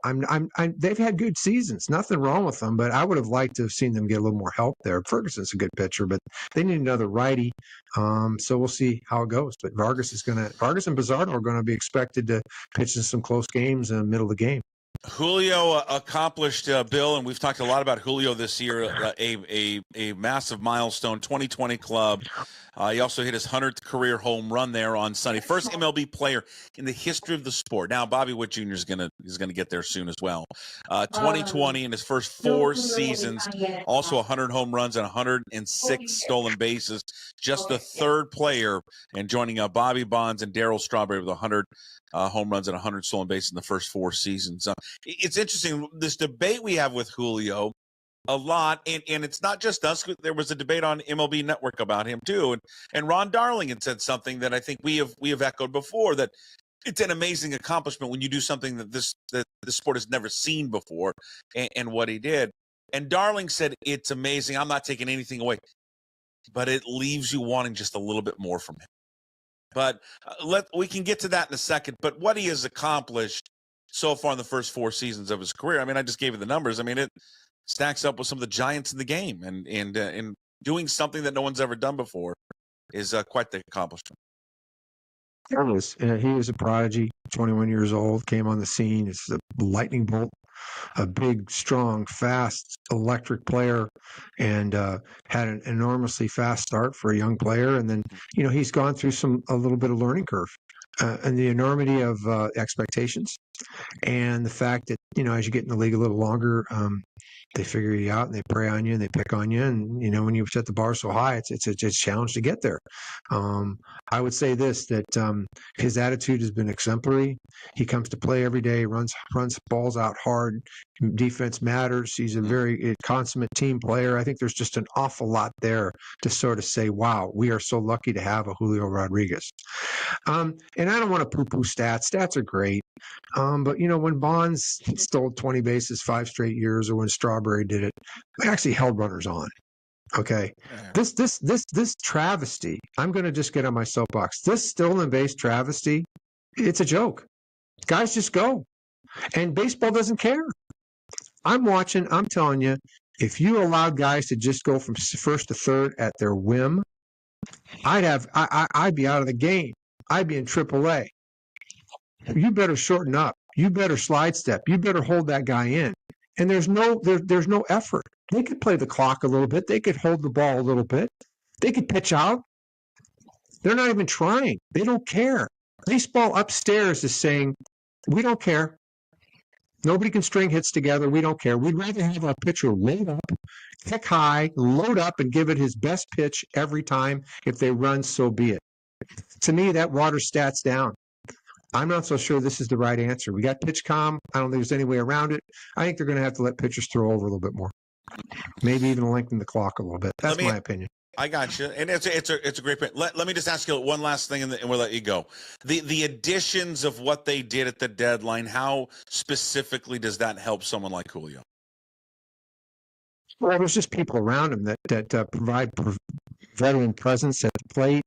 They've had good seasons. Nothing wrong with them. But I would have liked to have seen them get a little more help there. Ferguson's a good pitcher, but they need another righty. So we'll see how it goes. But Vargas and Bizzardo are going to be expected to pitch in some close games in the middle of the game. Julio accomplished, Bill, and we've talked a lot about Julio this year, a massive milestone, 2020 club. He also hit his 100th career home run there on Sunday. First MLB player in the history of the sport. Now, Bobby Witt Jr. is gonna get there soon as well. 2020 in his first 4 seasons, also 100 home runs and 106 stolen bases. Just the third player, and joining Bobby Bonds and Darryl Strawberry with 100 home runs and 100 stolen bases in the first 4 seasons. It's interesting, this debate we have with Julio a lot, and it's not just us. There was a debate on MLB Network about him too, and Ron Darling had said something that I think we have echoed before, that it's an amazing accomplishment when you do something that this sport has never seen before, and what he did. And Darling said, it's amazing. I'm not taking anything away, but it leaves you wanting just a little bit more from him. But we can get to that in a second. But what he has accomplished so far in the first 4 seasons of his career, I mean, I just gave you the numbers. I mean, it stacks up with some of the giants in the game, and doing something that no one's ever done before is quite the accomplishment. He was a prodigy, 21 years old, came on the scene. It's a lightning bolt, a big, strong, fast, electric player, and had an enormously fast start for a young player. And then, he's gone through a little bit of learning curve, and the enormity of expectations, and the fact that, as you get in the league a little longer, they figure you out and they prey on you and they pick on you. And, when you set the bar so high, it's a challenge to get there. I would say this, that his attitude has been exemplary. He comes to play every day, runs balls out hard. Defense matters. He's a very consummate team player. I think there's just an awful lot there to sort of say, wow, we are so lucky to have a Julio Rodriguez. And I don't want to poo-poo stats. Stats are great. But, when Bonds stole 20 bases 5 straight years, or when Strawberry did it, we actually held runners on. Okay. This travesty, I'm going to just get on my soapbox. This stolen base travesty, it's a joke. Guys just go. And baseball doesn't care. I'm telling you, if you allowed guys to just go from first to third at their whim, I'd be out of the game. I'd be in AAA. You better shorten up. You better slide step. You better hold that guy in. And there's no effort. They could play the clock a little bit. They could hold the ball a little bit. They could pitch out. They're not even trying. They don't care. Baseball upstairs is saying, we don't care. Nobody can string hits together. We don't care. We'd rather have our pitcher load up, kick high, load up, and give it his best pitch every time. If they run, so be it. To me, that waters stats down. I'm not so sure this is the right answer. We got pitch com. I don't think there's any way around it. I think they're going to have to let pitchers throw over a little bit more. Maybe even lengthen the clock a little bit. That's my opinion. I got you, and it's a great point. Let me just ask you one last thing, and we'll let you go. The additions of what they did at the deadline, how specifically does that help someone like Julio? Well, there's just people around him that provide veteran presence at the plate.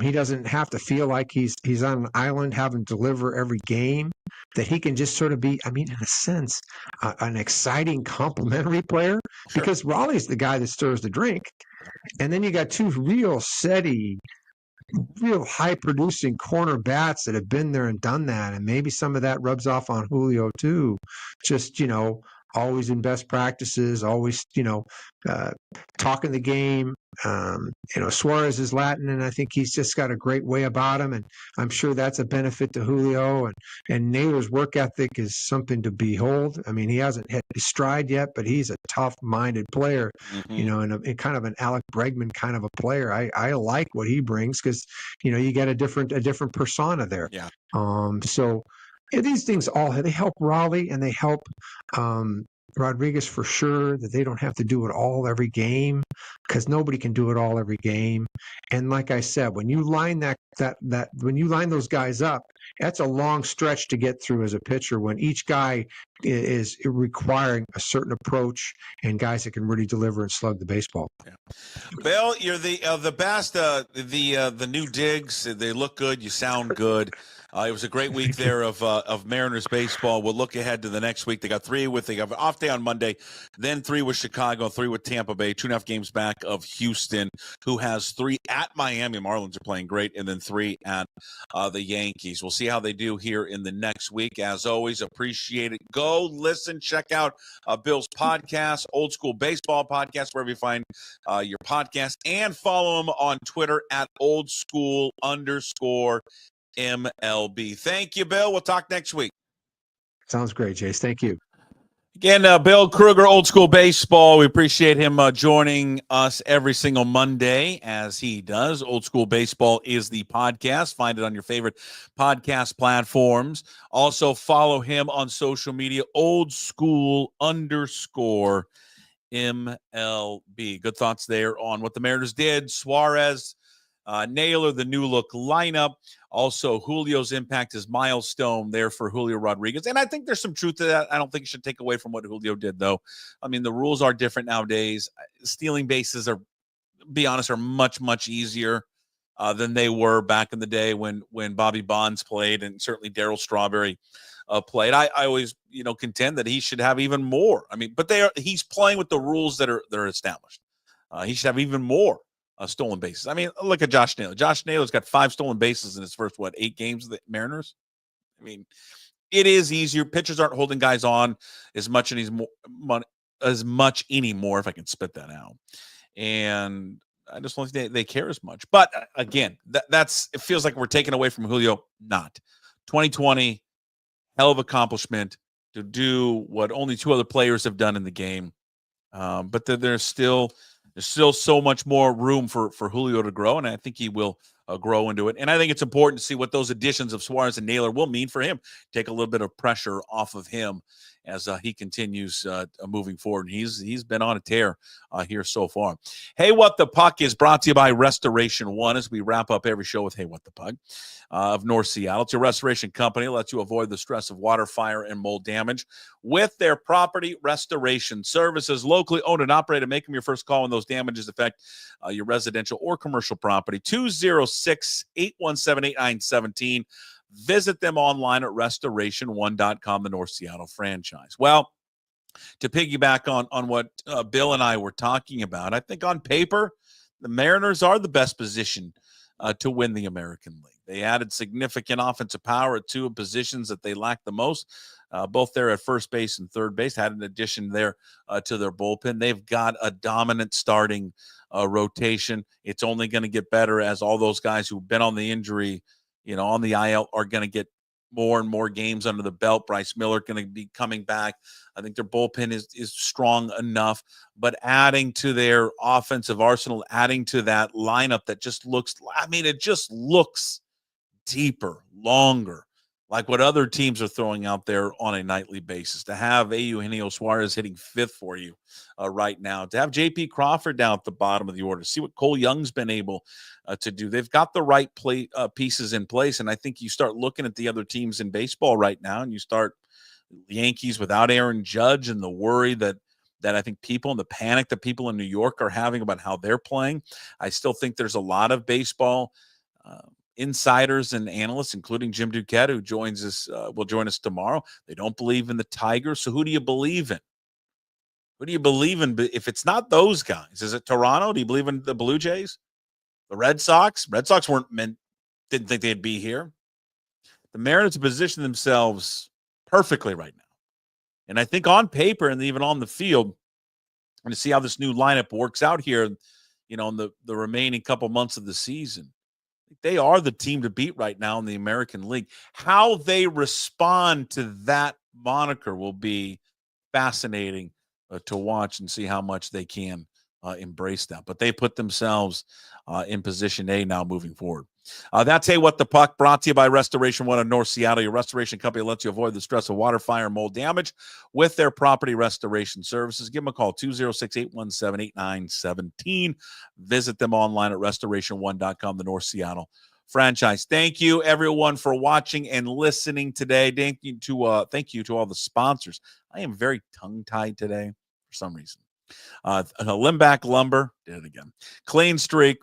He doesn't have to feel like he's on an island having to deliver every game, that he can just sort of be, in a sense, an exciting complementary player. Sure. Because Raleigh's the guy that stirs the drink. And then you got 2 real steady, real high-producing corner bats that have been there and done that. And maybe some of that rubs off on Julio too. Just, always in best practices, always, talking the game. Suarez is Latin, and I think he's just got a great way about him, and I'm sure that's a benefit to Julio. And Naylor's work ethic is something to behold. He hasn't hit his stride yet, but he's a tough-minded player, and kind of an Alec Bregman kind of a player. I like what he brings because, you get a different persona there. Yeah. So these things they help Raleigh, and they help Rodriguez for sure, that they don't have to do it all every game, because nobody can do it all every game. And like I said, when you line when you line those guys up, That's a long stretch to get through as a pitcher when each guy is requiring a certain approach and guys that can really deliver and slug the baseball. Yeah. Bill, you're the best. The new digs, they look good. You sound good. It was a great week there of Mariners baseball. We'll look ahead to the next week. They got they got an off day on Monday, then 3 with Chicago, 3 with Tampa Bay, 2.5 games back of Houston, who has 3 at Miami. Marlins are playing great, and then 3 at the Yankees. We'll see how they do here in the next week. As always, appreciate it. Go listen, check out Bill's podcast, Old School Baseball Podcast, wherever you find your podcast, and follow him on Twitter at @oldschool_MLB. Thank you, Bill. We'll talk next week. Sounds great, Jace. Thank you. Again, Bill Krueger, Old School Baseball. We appreciate him joining us every single Monday, as he does. Old School Baseball is the podcast. Find it on your favorite podcast platforms. Also, follow him on social media, @oldschool_MLB. Good thoughts there on what the Mariners did. Suarez, Naylor, the new look lineup. Also, Julio's impact is milestone there for Julio Rodriguez. And I think there's some truth to that. I don't think you should take away from what Julio did, though. I mean, the rules are different nowadays. Stealing bases are, be honest, are much, much easier than they were back in the day when Bobby Bonds played, and certainly Darryl Strawberry played. I always, contend that he should have even more. I mean, but he's playing with the rules that are established. He should have even more stolen bases. I mean, look at Josh Naylor. Josh Naylor's got 5 stolen bases in his first, 8 games of the Mariners? I mean, it is easier. Pitchers aren't holding guys on as much anymore, if I can spit that out. And I just don't think they care as much. But again, it feels like we're taking away from Julio. Not. 2020, hell of accomplishment to do what only 2 other players have done in the game. But there's still so much more room for Julio to grow, and I think he will grow into it. And I think it's important to see what those additions of Suarez and Naylor will mean for him. Take a little bit of pressure off of him as he continues moving forward. He's been on a tear here so far. Hey, What the Puck is brought to you by Restoration One, as we wrap up every show with Hey, What the Puck of North Seattle. It's a restoration company that lets you avoid the stress of water, fire, and mold damage with their property restoration services. Locally owned and operated. Make them your first call when those damages affect your residential or commercial property. 206-817-8917. Visit them online at restoration1.com, the North Seattle franchise. Well, to piggyback on what Bill and I were talking about, I think on paper, the Mariners are the best position to win the American League. They added significant offensive power at 2 positions that they lack the most, both there at first base and third base. Had an addition there to their bullpen. They've got a dominant starting rotation. It's only going to get better as all those guys who've been on the injury, on the IL, are going to get more and more games under the belt. Bryce Miller going to be coming back. I think their bullpen is strong enough, but adding to their offensive arsenal, adding to that lineup that just looks, it just looks deeper, longer, like what other teams are throwing out there on a nightly basis. To have Geno Suarez hitting 5th for you right now, to have J.P. Crawford down at the bottom of the order, see what Cole Young's been able to do. They've got the right pieces in place, and I think you start looking at the other teams in baseball right now, and you start the Yankees without Aaron Judge and the worry that I think people, and the panic that people in New York are having about how they're playing. I still think there's a lot of baseball insiders and analysts, including Jim Duquette, who will join us tomorrow. They don't believe in the Tigers. So who do you believe in? Who do you believe in? If it's not those guys, is it Toronto? Do you believe in the Blue Jays? The Red Sox? Red Sox didn't think they'd be here. The Mariners position themselves perfectly right now. And I think on paper and even on the field, and to see how this new lineup works out here, in the remaining couple months of the season, they are the team to beat right now in the American League. How they respond to that moniker will be fascinating to watch and see how much they can embrace that. But they put themselves in position A now moving forward. That's Hey, What the Puck, brought to you by Restoration One of North Seattle. Your restoration company lets you avoid the stress of water, fire, and mold damage with their property restoration services. Give them a call, 206-817-8917. Visit them online at restoration1.com, the North Seattle franchise. Thank you, everyone, for watching and listening today. Thank you to all the sponsors. I am very tongue-tied today for some reason. Limback Lumber, did it again. Clean Streak,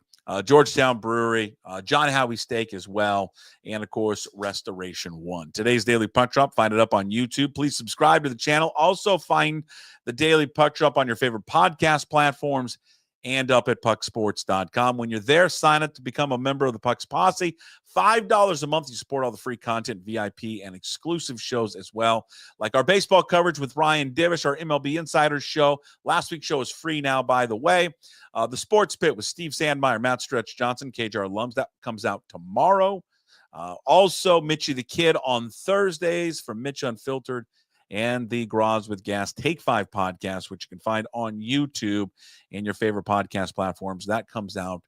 Georgetown Brewery, John Howie Steak as well, and, of course, Restoration One. Today's Daily Puck Drop, find it up on YouTube. Please subscribe to the channel. Also find the Daily Puck Drop on your favorite podcast platforms and up at pucksports.com. When you're there, sign up to become a member of the Pucks Posse. $5 a month. You support all the free content, VIP, and exclusive shows as well, like our baseball coverage with Ryan Divish, our MLB Insiders show. Last week's show is free now, by the way. The Sports Pit with Steve Sandmeyer, Matt Stretch Johnson, KJR alums. That comes out tomorrow. Also, Mitchie the Kid on Thursdays from Mitch Unfiltered, and the Graz with Gas Take 5 podcast, which you can find on YouTube and your favorite podcast platforms. That comes out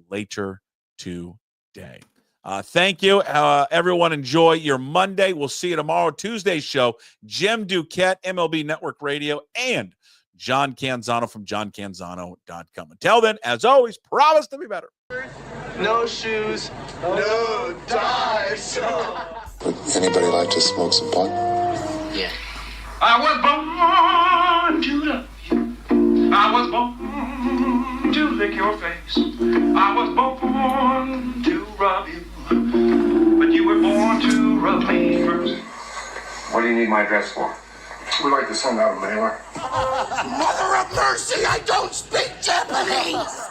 later today. Thank you. Everyone, enjoy your Monday. We'll see you tomorrow. Tuesday's show, Jim Duquette, MLB Network Radio, and John Canzano from johncanzano.com. Until then, as always, promise to be better. No shoes, no dice. Would anybody like to smoke some pot? Yeah. I was born to love you. I was born to lick your face. I was born to rub you. But you were born to rub me first. What do you need my address for? We'd like to send out a mailer. Mother of mercy, I don't speak Japanese!